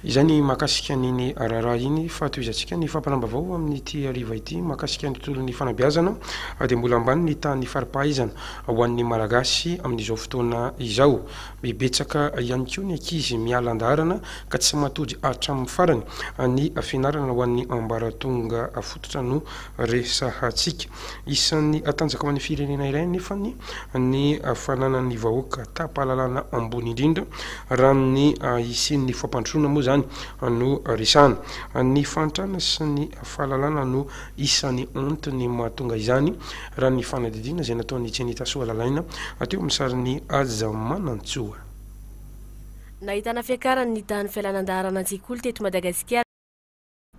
Izay ny mahakasika an'iny raharaha iny fa toizantsika ny fampanambavao amin'ity hariva ity mahakasika ny tontolo ny fanabeazana dia mbola ambany ny tany faripahaizana ho an'ny malagasy amin'izao fotoana izao. Bebetsaka ihany koa ny ankizy mialan-darana ka tsy matody hatramin'ny farany ny fianarana ho an'ny ambaratonga fototra no resahantsika. Isan'ny tanjaka ho an'ny firenena iray nefa ny fananan'ny vahoaka tapalalana ambony indrindra raha ny isin'ny fampandrosoana moa no resana. Ny fantrana sy ny fahalalana no isan'ny ontony mahatonga izany raha ny fanadidina izay nataon'ny tsenita soalalaina ateo amin'ny sariny aza manantsoa. Nahitana fiakarany ny tany fialanandarana an-tsekoly teto Madagasikara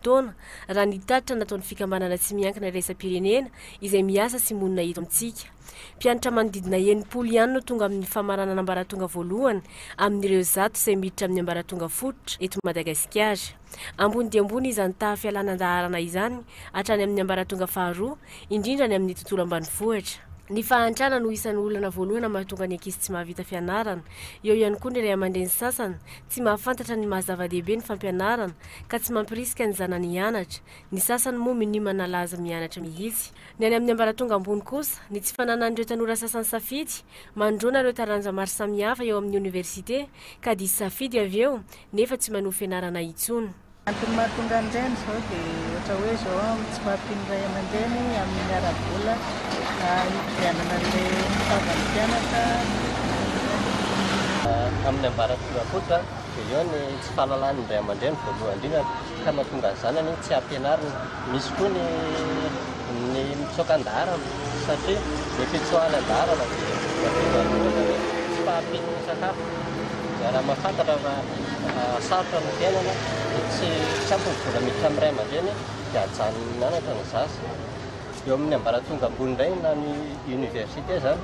taona raha nitatitra nataon'ny fikambanana tsy miankina iraisam-pirenena izay miasa sy monina eto amintsika. Mpianatra manodidina 900 ihany no tonga amin'ny famaranana ambaratonga voalohany amin'ireo zato izay miditra amin'ny ambaratonga fototra eto Madagasikara. Ambony dia ambony izany taha-fialanandarana izany hatrany amin'ny ambaratonga faharoa indrindra ny amin'ny tontolo ambanivohitra. Ny fahantrana no isan'ny olana voalohany mahatonga ny ankizy tsy mahavita fianarana. Eo ihany koa ny ray aman-dreny sasany tsy mahafantatra ny mahazava-dehibe ny fampianarana ka tsy mampirisika ny zanany hianatra. Ny sasany moa minimana laza mianatra mihitsy. Ny any amin'ny ambaratonga ambony kosa ny tsy fananan'ireo tanora sasany safidy mandrona ireo taranja maro samihafa eo amin'ny université ka diso safidy avy eo nefa tsy manohy fianarana intsony. Antony mahatonga an'ireny zao dia ohatra hoe zao tsy mahampino ray aman-dreny amin'ny ara-bola hivianana an'ilay fitaovan'ny mpianatra amin'ny ambaratonga fototra dia eo ny tsy fahalalan'ny ray aman-dreny voalohany indrindra ka mahatonga ny zanany tsy ampianarina. Misy koa ny mitsokan-darana satria ny fitsoahana darana tsy fahampino ny sakafo. Raha mahafantatra fa sarotra ny fiainana tsy ampy vola miditra amin'ny ray aman-dreny dia hajanony mianatra ny zaza. Eo amin'ny ambaratonga ambony indray na ny université zany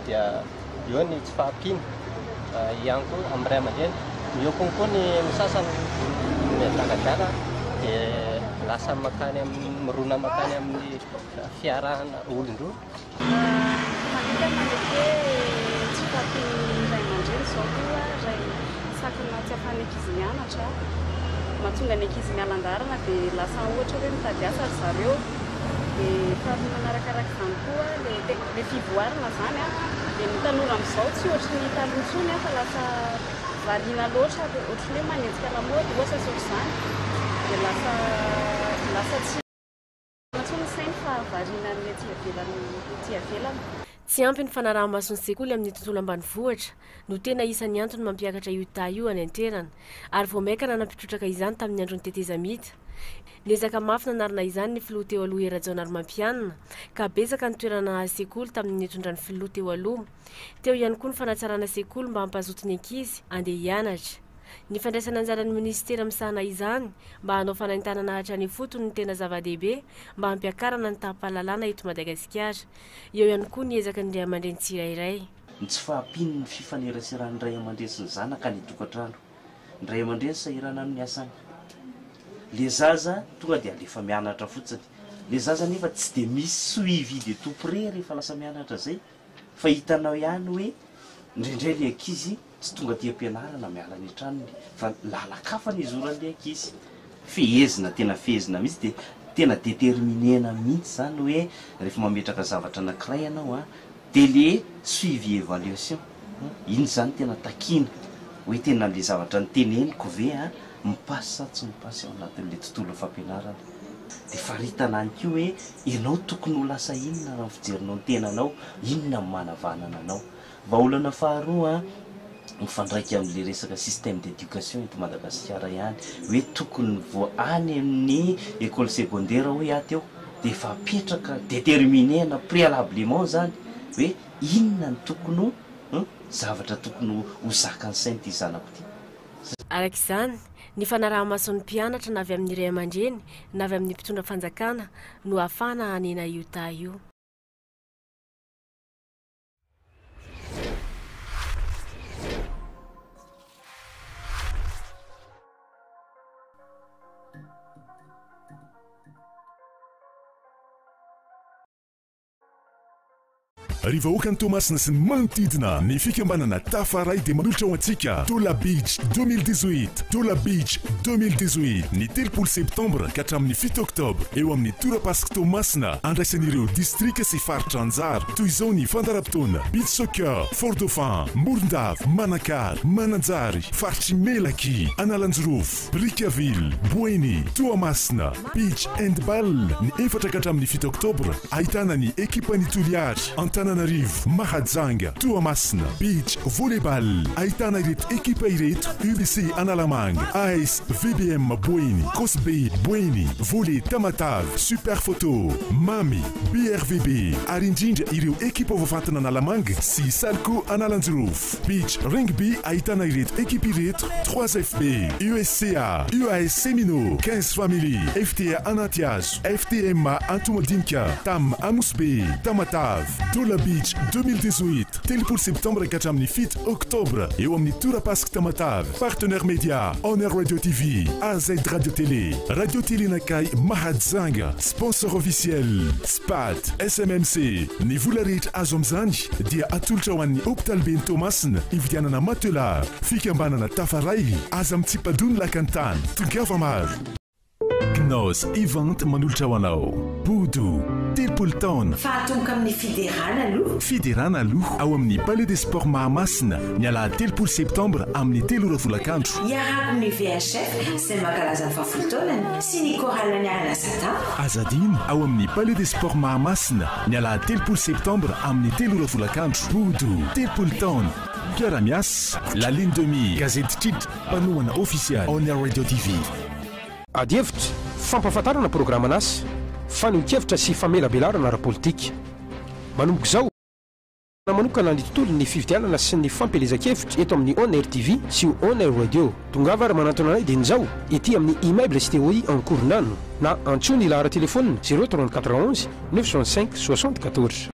dia eo ny tsy fahampino ihany koa amin'ny ray aman-dreny. Eo konkoa ny sasany miadrakadala dia lasa makany mirona makany amin'ny fiarahana olon-droa. Tsy fahampino ray aman-dreny zao koa ray sakana tsy ahafahan'ny ankizy mianatra mahatonga ny ankizy mialan-darana dia lasa ohatra hoe mitady asa ry zareo dia faharoa manarakaraka izany koa le fivoarana zany dia ny tanora amin'izao tsy ohatry ny taloha intsony fa lasa variana loatra ohatry hoe manenjika lamaody ohatra sy ohatr'izany dia lasa tsy mahatsony sainy fa variana ny ety avelany. Tsy ampy ny fanaraha-mason'ny sekoly amin'ny tontolo ambanivohitra no tena isan'ny antony mampiakatra io taha io any an-toerana ary vao maikana nampitrotraka izany tamin'ny andron'ny tetezamita. Niezaka mafy nanarina izany ny filoha teo aloha Hery Rajaonarimampianina ka betsaka ny toerana sekoly tamin'ny nitondran'ny filoha teo aloha. Teo ihany koa ny fanatsarana sekoly mba hampazoto ny ankizy andeha hianatra. Ny fandraisana anjaran'ny ministera misahana izany mba hanao fanaintanana hatrany fotony ny tena zava-dehibe mba hampiakarana ny tahampahalalana eto Madagasikara. Eo ihany koa niezaka ny ray aman-dreny tsirairay. Ny tsy fahampino ny fifaneraseran'ny ray aman-dreny sy ny zanaka ny tokantrano. Ny ray aman-dreny sahirana amin'ny asany. Le zaza tonga dia alefa mianatra fotsiny. Le zaza nefa tsy dia misy suivi de tout près rehefa lasa mianatra zay. Fa hitanao ihany hoe indraindray le ankizy tsy tonga dia ampianarana miala ny tranony fa lalakafany izoran'le ankizy. Fehezina tena fehezina mihitsy dia tena déterminena mihitsy zany hoe rehefa mametraka zavatra anankiray ianao dia le suivi évaluation iny zany tena takina hoe tena le zavatra ny teneniko ve mipasy sa tsy mipasy ao anatin'le tontolo fampianarana. Dia faritana any koa hoe ianao tokony ho lasa inona raha fijerinao ny tenanao, inona manavanana anao. Vaolana faharoa mifandraika amin'le resaka système d'éducation eto Madagasikara ihany hoe tokony vao any amin'ny école secondaire hoe aty eo dia efa apetraka déterminena préalablement zany hoe inona ny tokony zavatra tokony ho zakany sainy ty zanako ty. Arak'izany ny fanaraha-mason'ny mpianatra na avy amin'ny ray aman-dreny na avy amin'ny mpitondra fanjakana no ahafahana hanena io taha io. Rivahoaka ny Tomasina sy ny manodidina ny fikambanana tafaray dia manolotra ho antsika Vola Beach 2018 Vola Beach 2018 ny 3 septembre ka hatramin'ny 7 octobre eo amin'ny torapasika Tomasina andraisan'ireo distrika sy faritra an-tsary toy izao ny Fandarapitona, beach soccer, Fort Dauphin, Morondava, Manakary, Mananjary, faritry Melaky, Analanjorofo, Brickaville, Boeny, Toamasina, beach handball ny 4 ka hatramin'ny 7 octobre ahitana ny ekipa ny Toliary, Antananarivo, Mahajanga, Toamasina, beach volleyball ahitana ireto ekipa ireto UBC Analamanga, AS VBM Boeny, Cosbe Boeny, Volley Tamatave, Super Photo, Mami, BRVB, ary indrindra ireo ekipa voafantina Analamanga sy Salco Analanjorofo, beach rugby ahitana ireto ekipa ireto 3FB, USCA, UAS Semino, 15 Family, FTA Anatiazo, FTMA Antomadinka, Tam Amousbe, Tamatave, Vola Beach 2018, 3 septembre ka hatramin'ny 7 octobre eo amin'ny torapasika Tamatave. Partenaire média Honor Radio TV, AZ Radio Télé, Radio Télé Nakay Mahajanga, sponsor officiel SPAT, SMMC. Ny vola rehetra azo amin'izany dia atolotra ho an'ny hôpital Ben Tomasina ividianana matelas, fikambanana tafaray, aza mitsipadony lakantany, tongava maro. Gnos Event manolotra ho anao Boudou, 30 taona fahatonga amin'ny Fiderana aloha ao amin'ny Palais des Sports Mahamasina ny alahady 3 septembre amin'ny 3 volakandro. Iarako ny VHF izay mankalaza ny fahafolontaonany sy ny chorale-ny Alasatan. Azadino ao amin'ny Palais des Sports Mahamasina ny alahady 3 septembre amin'ny 3 volakandro. Boudou, 30 taona. Miaramiasa, la ligne demi, gazety titre, panoana officiel, Honor Radio TV. Adievitra fampahafantarana programme anasy fa nokevitra sy famelabelarana ara-politika manomboka izao manokana ny tontolo ny fividianana sy ny fampelezan-kevitra eto amin'ny Honor TV sy Honor Radio. Tongava ary manantona anay dia nizao ety amin'ny immeuble STOI en Cournano na antsony lahara telefônina 03411 965 74.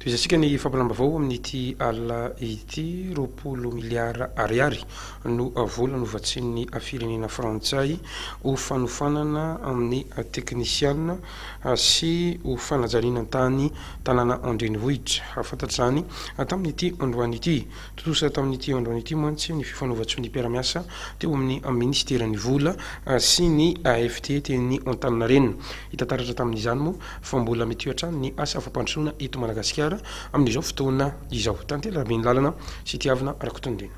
Izasika ny fampalambavao amin'ity ala ity 20 miliara ariary no vola novatsian'ny firenena Frantsay ho fanofanana amin'ny teknisiana sy ho fanajariana tany tanàna andrenivohitra. Fantatrany tamin'ity androany ity totosa tamin'ity androany ity mantsy ny fifanovatson'ny mpiaramiasa teo amin'ny ministeran'ny vola sy ny AFT teny Antananarivo. Hitantaratra tamin'izany moa fa mbola mety hatrany ny asa fampandrosoana eto Madagasikara amin'izao fotoana izao. Tantela rabe ny lalana sy tiavina rakotondrena.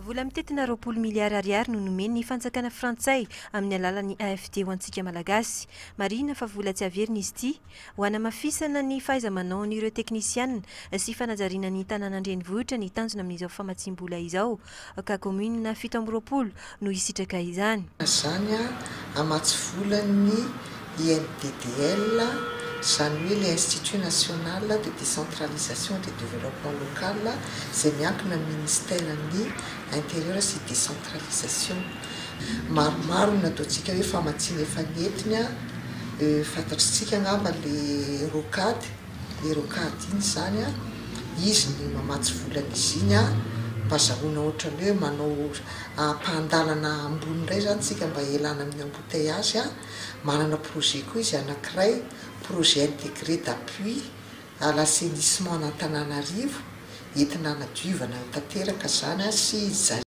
Vola mitetina 20 miliara ariary no nomeny ny fanjakana Frantsay amin'ny alalan'ny AFT ho antsika malagasy. Marina fa vola tsy averina izy ity ho hanamafisana ny fahaiza-manaon'ireo teknisiana sy fanajariana ny tanàna andrenivohitra ny tanjona amin'izao famatsim-bola izao ka commune 7 no hisitraka izany. Zany amatsy volan'ny INDDL, izany hoe l'Institut National de Décentralisation et de Développement Local izay miankina amin'ny ministèren'ny intérieur sy décentralisation. Maromaro nataontsika hoe famatsiana efa nentiny fantatritsika angamba le rocade iny zany izy ny mamatsy volana izy iny mba zahoana ohatran'ny hoe manao ampandalana ambony indray zany tsika mba elana amin'ny embouteillage. Manana projet koa izy anankiray, projet intégré d'appui à l'assainissement an'Antananarivo entina anadiovana tanteraka zany sy zariana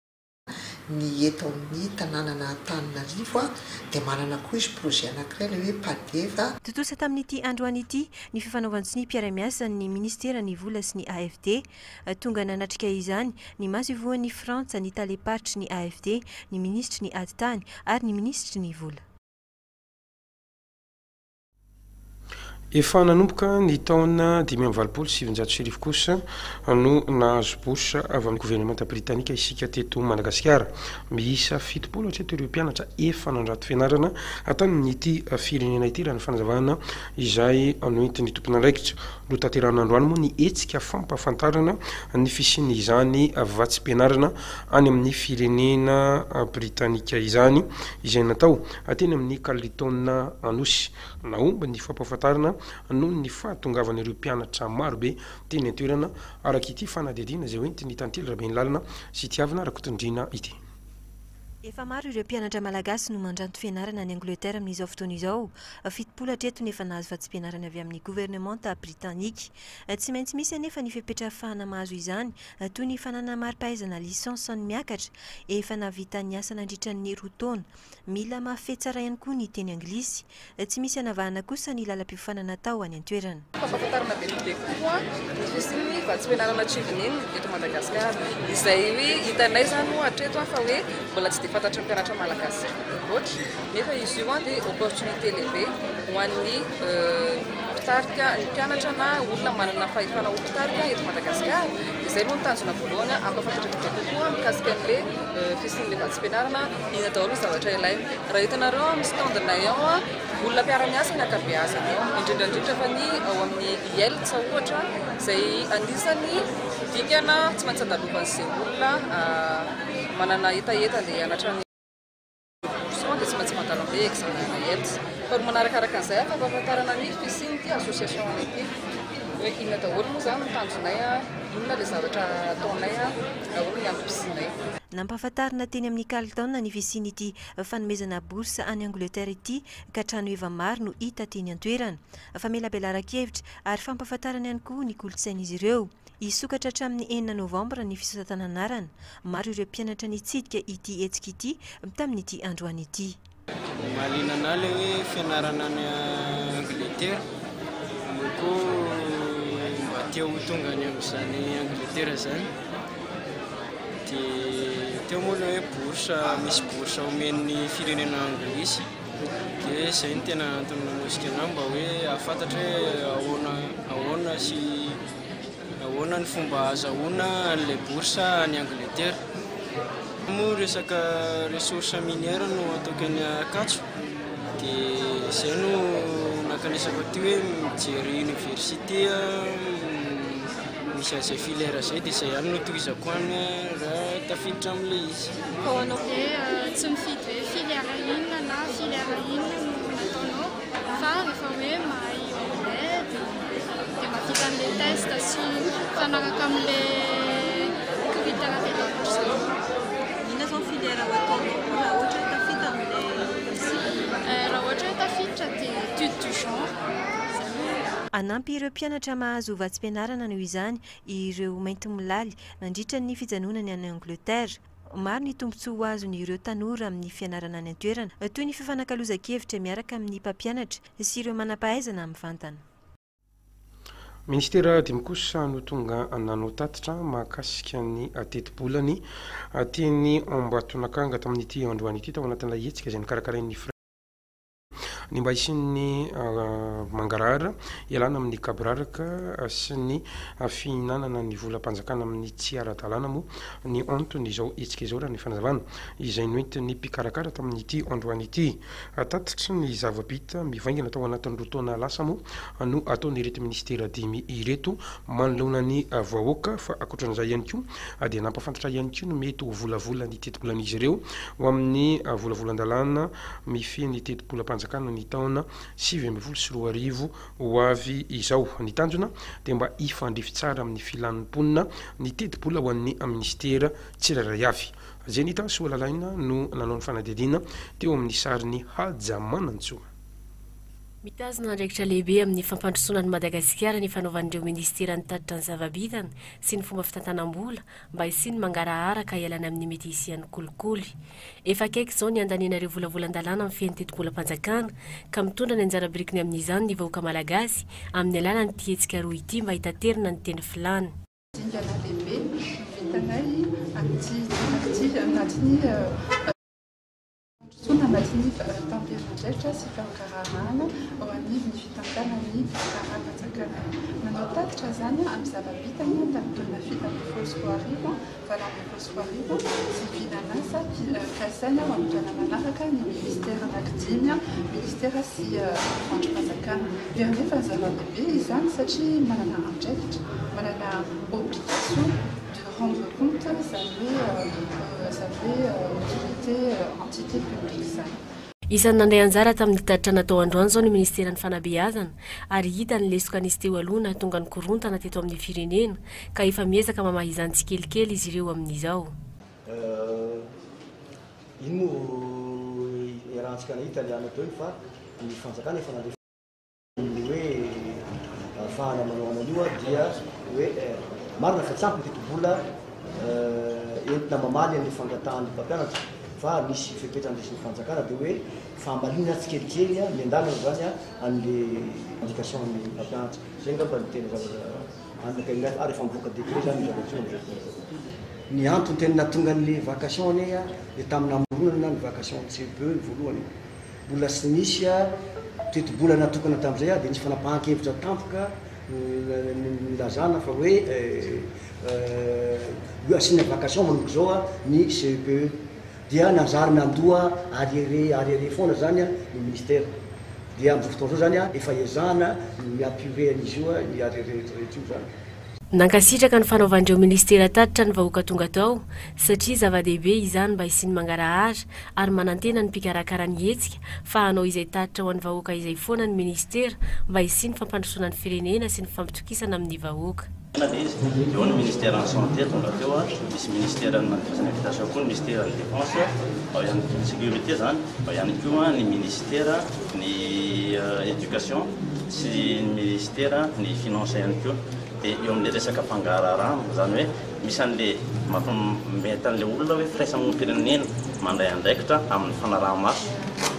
ny eto amin'ny tanàna Antananarivo dia manana koa izy projet anankiray le hoe padeva. Totosa tamin'ity androany ity ny fifanaovantsy ny mpiara-miasa ny ministeran'ny vola sy ny AFT tonga nanatrika izany ny maso ivoan'ny Frantsay ny taleparitry ny AFT, ny ministry ny aditany ary ny ministry ny vola. Efa nanomboka ny taona 2027 kosa no nahazo bourse avy amin'ny gouvernemanta britanika isika teto Madagasikara. Miisa 70 hatreto ireo mpianatra efa nandrato fianarana atanin'ity firenena ity raha ny fanazavana izay noentiny tompona andraikitra. No tanteran'androany moa ny hetsika fampahafantarana ny fisiany izany vatsim-pianarana any amin'ny firenena britanika izany izay natao ateny amin'ny Carleton Anosy. Naomba ny fampahafantarana noho ny fahatongavan'ireo mpianatra marobe teny an-toerana araka ity fanadidina zay hoentiny tantely rabe ny lalina sy tiavina arakotondrina ity. Efa maro ireo mpianatra malagasy no mandranto fianarana ny Angleterre amin'izao fotoana izao. Fitopolo hatreto nefa nahazo fatsim-pianarana avy amin'ny gouvernemanta britannique. Tsy maintsy misy anefa ny fipetrahana mahazo izany toy ny fanana mari-pahaizana lisansa ny miakatra efa navita ny asa nandritra ny roa taona. Mila mahafehy tsara ihany koa ny teny anglisy. Tsy misy anavahana kosa ny lalam-piofanana tao any an-toerana. Fahafantarana bebe kokoa misy ny fatsim-pianarana tsidineny eto Madagasikara. Izay hoe hitanay zany hatreto fa hoe mbola tsy fantatra ny mpianatra malagasy loatra nefa izy io dia opportunité lehibe ho an'ny mpitarika ny mpianatra na olona manana fahefana ho mpitarika eto Madagasikara. Izay moa ny tanjona voalohany ampafantatra bebe kokoa mikasika an'ilay fisian'ilay fatsim-pianarana ina daholo zavatra ilaina. Raha hitanareo misy tandinay ao olona mpiara-miasa ny ankabeazany ao indrindrandrindra fa ny ao amin'ny IELTS ohatra izay anisany dikana tsy maintsy andalovan'izay olona manana etaeta dia hianatra ny bourson dia tsy maintsy mandalo amin'ilay examen IELTS. Fa manarakaraka an'izay fampahafantarana ny fisiany ity association ity hoe inona daholo moa zany mitanjonay inona ilay zavatra ataonay daholo ny antom-pisinay. Nampahafantarina teny amin'ny Carlton ny fisiany ity fanomezana bourse any Angleterre ity ka trano eva maro no hita teny an-toerana. Famelabelara-kevitra ary fampahafantarana ihany koa ny kolontsain'izy ireo. Isokatra hatramin'ny 9 novambra ny fisoratana anarana. Maro ireo mpianatra nitsidika ity hetsika ity tamin'ity androany ity. Malina nale hoe fianarana any Angleterre moko mba teo tonga any amin'izany Angleterre zany dia teo moa hoe boursa misy boursa omen'ny firenena anglisy dia izay no tena antony nanosika anao mba hoe ahafantatra hoe ahoana sy ahoana ny fomba azahoana an'ilay boursa any Angleterre. Moa resaka ressource minière no ataoko any Akatso dia izay no nakanisako aty hoe mijery université misy an'izay filière izay dia izay ihany no tohizako any raha tafiditra amin'ilay izy. Tsy mifidy hoe filière inona na filière inona no nataonao fa rehefa hoe mahay anglais dia mahavita an'ilay test sy fanaraka amin'ilay critère pédagogique izay. Inona zao filière ataonao raha ohatra hoe tafiditra amin'ilay raha ohatra hoe tafiditra dia étude du genre. Anampy ireo mpianatra mahazo vatsim-pianarana noho izany ireo mainty milaly nandritra ny fijanonany any Angleterre. Maro ny tombontsoa azony ireo tanora amin'ny fianarana any an-toerana toy ny fifanankalozan-kevitra miaraka amin'ny mpampianatra sy ireo manam-pahaizana amin'ny vantana. Ministera dimy kosa no tonga nanao tatitra mahakasika ny teti-bolany teny Ambatonakanga tamin'ity androany ity tao anatin'ilay hetsika izay nikarakarain'ny ny mba isin'ny mangarahara ialana amin'ny kabraraka sy ny fihinanana ny volam-panjakana amin'ny tsy ara-dalàna moa ny antony izao hetsika izao raha ny fanazavana izay noentiny mpikarakara tamin'ity androany ity. Tatitra ny zava-bita mivaingana tao anatin'ny roa taona lasa moa no ataony ireto ministera dimy ireto manoloana ny vahoaka fa akoatran'izay ihany koa dia nampafantatra ihany koa no mety ho volavola ny teti-bolan'izy ireo ho amin'ny volavolan-dalàna mifehy ny teti-bolam-panjakana ny taona 2024 ho avy izao. Ny tanjona dia mba ifandrify tsara amin'ny filanimponina ny teti-bola ho an'ny ministera tsirairay avy. Zenita Solalalaina no nanao ny fanadihadiana teo amin'ny sariny haja-manantsoa. Mitazona andraikitra lehibe amin'ny fampandrosoana ny Madagasikara ny fanaovan'ireo ministera nitatitra ny zava-bitana sy ny fomba fitantanam-bola mba isiny mangarahara ka ialana amin'ny mety isian'ny kolikoly. Efa akaiky izao ny andanenareo volavolan-dalàna amin'ny fihany teti-bolam-panjakana ka mitondra ny anjara birikiny amin'izany ny vahoaka malagasy amin'ny alalan'ny tihetsika roa ity mba hitaterina ny teny filany. Dingana lehibe vitanay anatin'ny anatin'ny tamperin'andraikitra sy fiankarahana ao anivy ny fitantanany ara-panjakana. Nanao tatitra zany amin'ny zava-bitany tamin'ny taona 7 sy finanasa ka izany ao amin'ny taona manaraka ny ministera anankidimy ministera sy fandro-panjakana. Nefa zava-dehibe izany satria manana andraikitra, manana obligation rendre compte, ça fait autorité, entité publique. Isan'ny nandray anjara tamin'ny tatitra natao androany zao ny ministeran'ny fanabeazana ary hita ny lesoka anisy teo aloha tonga ny korontana teto amin'ny firenena ka efa miezaka mamaha izany tsikelikely izy ireo amin'izao. Ino iarahantsika na italiana teo fa ny fanjakana efa nandefa hoe ahafahana manao an'io dia hoe marina fa tsy ampy teto bola entina mamaly amin'ny fangatahan'ny mpampianatra fa misy fepetrandresin'ny fanjakana dia hoe fambalina tsikelikely miandalana zany an'le éducation amin'ny mpampianatra zay ngamba ny tena zavatra ary efa mivoaka décret zany zavatra ny antony tena natonga an'le vacation ane dia tamin'ny amoronana ny vacation CPE ny voalohany mbola sy nisy toetom-bola natokana tamin'izay dia nisy fanapahan-kevitra tampoka nilazana fa hoe asina vacation manomboka zao ny CPE dia nanjary nandoa ariary foana zany ny ministère dia amin'izao fotoana zao zany efa ezahana miapure an'izy io ny ariary rehetra io zany. Nankasitraka ny fanaovandreo ministera tatitra ny vahoaka tonga tao satria zava-dehibe izany mba isiany mangarahara ary manantena ny mpikarakara ny hetsika fa hanao izay tatitra ho an'ny vahoaka izay foana ny ministera mba isiany fampandrosoana ny firenena sy ny fampitokisana amin'ny vahoaka. Eo ny ministère en santé tonga teo misy ministère ny habitation koa ny ministère ny défense ao ihany sécurité zany ao ihany koa ny ministère ny éducation sy ny ministère ny finance ihany koa. Dia eo amin'le resaka fangararano zany hoe misy an'le mety an'le olona hoe firaisamonim-pirenena mandray andraikitra amin'ny fanaraha-maso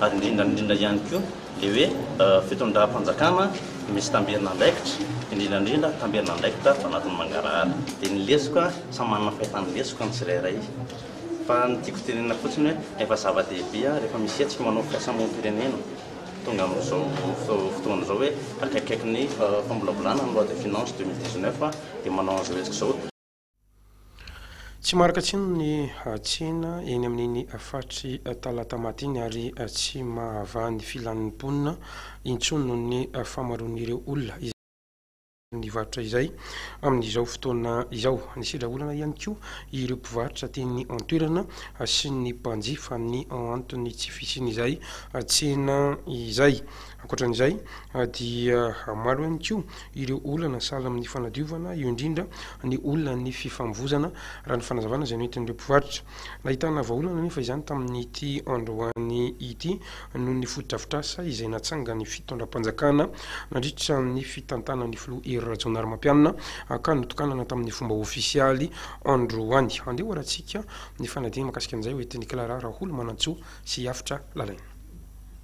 ary indrindra ihany koa le hoe fitondram-panjakana misy tamberina andraikitra indrindra tamberina andraikitra anatin'ny mangarahara dia ny lesoka samy manana fahitany lesoka ny tsirairay fa ny tiako tenena fotsiny hoe efa zava-dehibe rehefa misy hetsika manao firaisamonim-pirenena tonga amin'izao fotoana zao hoe akaikaiky ny fambolabolaana ny loi de finance 2019 dia manao an'izao hetsika zao. Tsy maraka tsino ny tsena eny amin'iny fatry talata maty iny ary tsy mahavany filan'ny mponina intsony noho ny famaroan'ireo olona ny varotra izay amin'izao fotoana izao ny sidra olana ihany koa ireo mpivarotra teny antoerana sy ny mpanjifa ny antony tsy fisiny izay tsena izay. Ankoatran'izay dia maro ihany koa ireo olana sahala amin'ny fanadiovana io indrindra ny olona ny fifamvozana raha ny fanazavana izay noentin'ireo mpivarotra. Nahitana vahaolana nefa izany tamin'ity androany ity noho ny fotodrafitrasa izay natsanga ny fitondram-panjakana nandritra ny fitantana ny filoha Hery Rajaonarimampianina ka notokanana tamin'ny fomba ofisialy androany. Andeha hoarantsika ny fanadina makasika an'izay hoentin'ny Clara Raholo Manantsoa sy hafitra lalaina.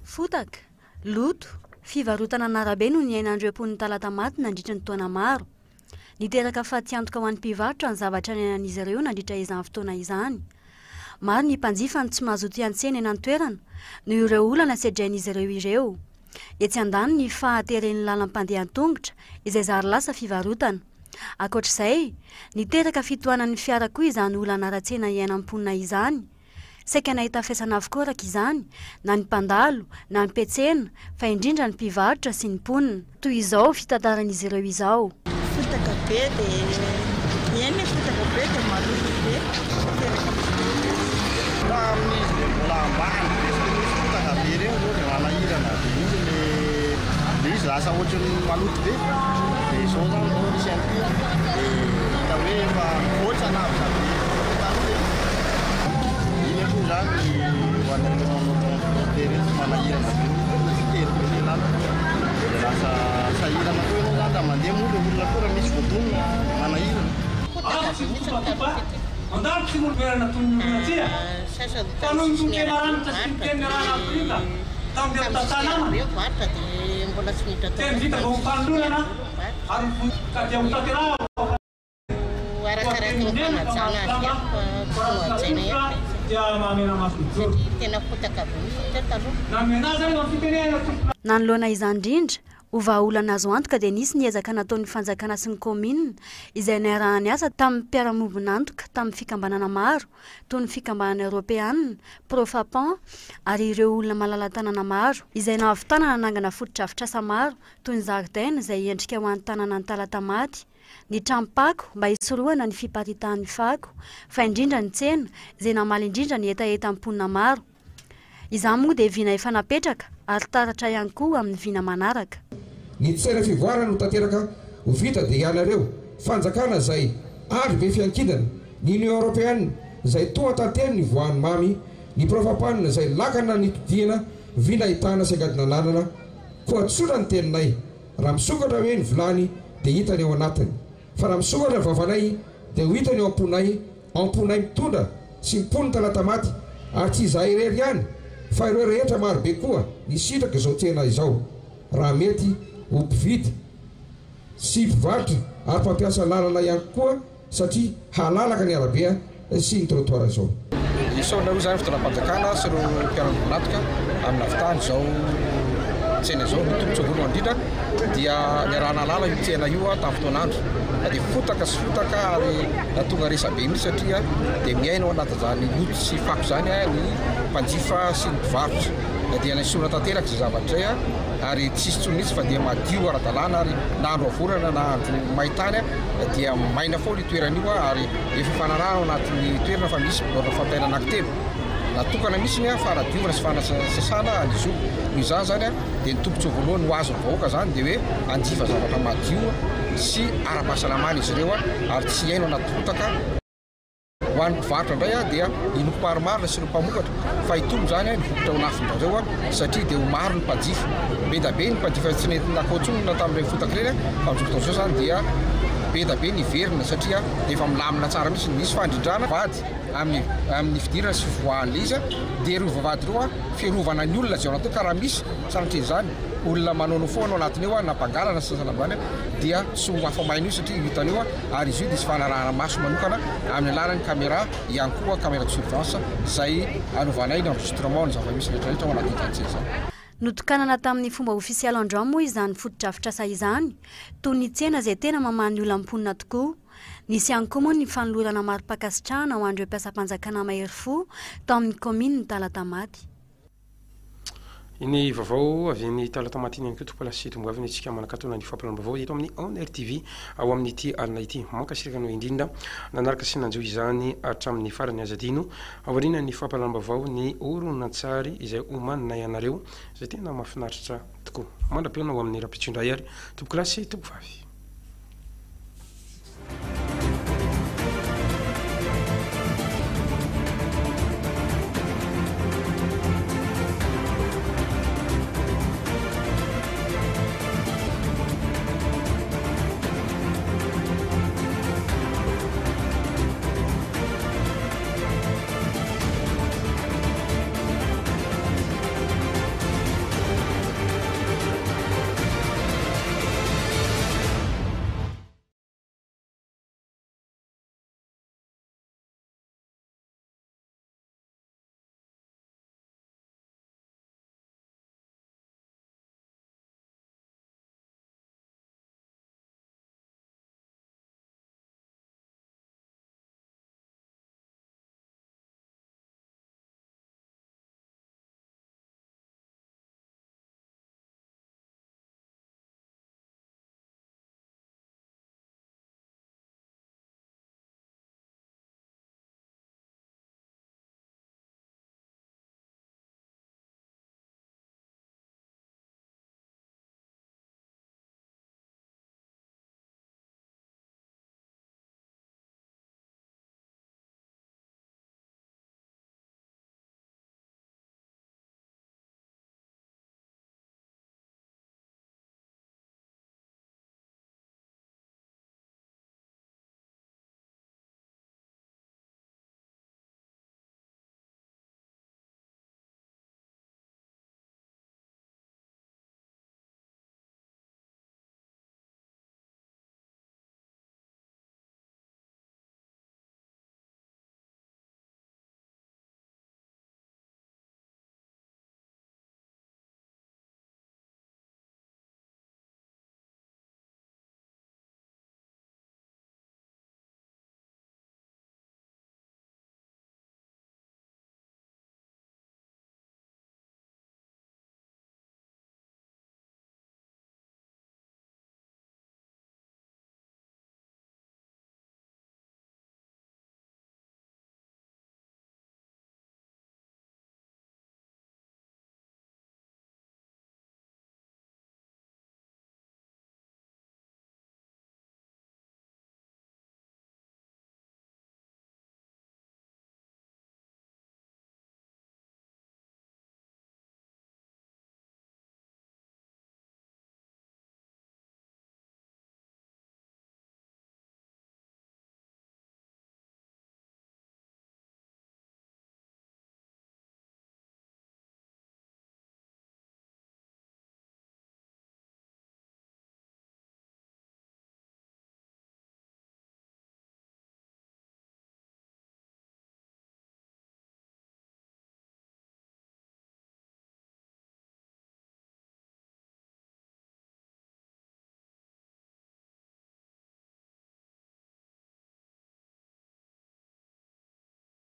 Fotaka loto fivarotana an'arabe no ny ainandreo-pon'ny talata maty nandritra ny taona maro. Niteraka fahatyantoka ho an'ny mpivarotra ny zavatra ny ainan'izy ireo nandritra izany fotoana izany. Maro ny mpanjifa ny tsy mazoto iantsena eny an-toerana noho ireo olana sedrain'izy ireo. Etsy andany ny fahateren'ny lalam-pandeha an-tongotra izay zary lasa fivarotana. Ankoatr'izay, niteraka fitohanan'ny fiara koa izany olana ara-tsena iainam-ponina izany. Saika nahita fiasana avokoa araka izany na ny mpandalo na ny petsena fa indrindra ny mpivarotra sy ny mponina. Toy izao fitantaran'izy ireo izao. Fotaka be dia eny fotaka be dia maloto be. Raha amin'izy dia mbola ambany fotaka be ireo zao dia manahirana dia izy lasa ohatran'ny maloto be dia izao zany zao misy ihany koa dia hita hoe efa mivoatra na avy zany ho an'ireo manao manahirana fitery dia lasa sahirana koa ianao zany raha mandeha moa ilay olona koa raha misy voadonina manahirana. Mandalo tsy moloverana toy ny nanoloana izany indrindra ho vahaolana azo antoka dia nisy niezaka nataon'ny fanjakana sy ny commune izay niarahany asa tamin'ny mpiara-mobonantoka tamin'ny fikambanana maro toy ny fikambanana européenne, profapan ary ireo olona malala-tanana maro izay nahavitanana nangana fotodrafitrasa maro toy ny zaridaina izay endrika ho an'ny tanàna ny talata maty, ny trampako mba hisorohana ny fiparitahan'ny fako fa indrindra ny tsena izay namaly indrindra ny etaeta amponina maro. izany moa dia vina efa napetraka ary taratra ihany koa amin'ny vina manaraka. Ny tsaina fivoarana no tanteraka ho vita dia ianareo fanjakana izay andro be fiankidana, ny Union Européenne izay toa tantely ny voany mamy, ny profapanina izay lakana ny todiana vina ahitana segadina lalana koa tsotra ny teninay. Raha misokatra hoe ny volany dia hitany eo anatiny, fa raha misokatra ny vavanay dia ho hitany eo amponay mitondra sy mipony talata maty. Ary tsy izahay irery ihany fa ireo rehetra marobe koa ny sitraka izao tsena izao, raha mety ho mpividy sy mpivarotra ary mpampiasa lalana ihany koa satria halalaka ny arabe sy ny trottoir izao. Isaonareo zany fitondram-panjakana sy ireo mpiara-manatoka amin'ny avitany izao tsena izao ny tombotso voalohany indrindra dia niarahana lala io tsena io tamin'ny fotoanandro dia fotaka sy fotaka ary natonga resabe mihitsy satria dia miaina ao anatin'izany loto sy fako zany ny mpanjifa sy ny mpivarotra dia nasorana tanteraka izay zavatra izay ary tsisy tsony mihitsy fa dia madio ara-dalàna ary na andro avorana na andro maitany dia maina foana io toerana io ary efa fanarahana ao anatin'ny toerana fa misy borona fantaina anankitelo natokana mihitsy fa radiovana sy fanasasana an'izy io. Noho izany zany dia ny tombotso voalohany ho azon'ny vahoaka zany dia hoe anjifa zavatra madio sy ara-pahasalamana izy ireo ary tsy iaino anaty fotaka. Ho an'ny mpivarotra indray dia inoko maromarina sy ireo mpamokatra fa hitombo zany ny vokatra ho nafindrareo satria dia ho maro ny mpanjifa. Be da be ny mpanjifa tsy nentinakôntsonina tamin'ireny fotaka ireny fa amin'izao fotoana izao zany dia be da be ny Miverina satria dia efa milamina tsara mihitsy nisy fandrindrana vady amin'ny fidirana sy fivoahan'le izy dia ireo vavady ireo fiarovana ny olona zay ao anaty ka raha misy sanatria izany olona manao foana ao anatiny eo na mpangalana sy sanambany dia tsy ho afamaina io satria hitany eo ary izy io dia sy fanarahana maso manokana amin'ny alalan'ny caméra ihany koa caméra de surveillance izay anovanay ny enregistrement ny zava-misy rehetrarehetra ao anaty tantsena izany. Notokanana tamin'ny fomba ofisialy androany moa izany fotodrafitrasa izany toy ny tsena izay tena mamany olona amponina tokoa. Nisy ihany koa moa ny fanolorana mari-pakasitrahana ho andreo mpiasa-panjakana mahery fo tao amin'ny commune talata maty. Iny vavao avy ny talata maty iny koa topolasy tombaviny tsika manakatona ny fampalambavao eto amin'ny ONRTV ao amin'ny ity alina ity mankasiraka no indrindra nanaraka sy nanjo izany hatramin'ny farany azadino aoriana ny fampalambavao ny Olona an-tsary izay omanina ianareo izay tena mahafinaritra tokoa. Mandra-peona ao amin'ny rapitondray ary topolasy topovavy.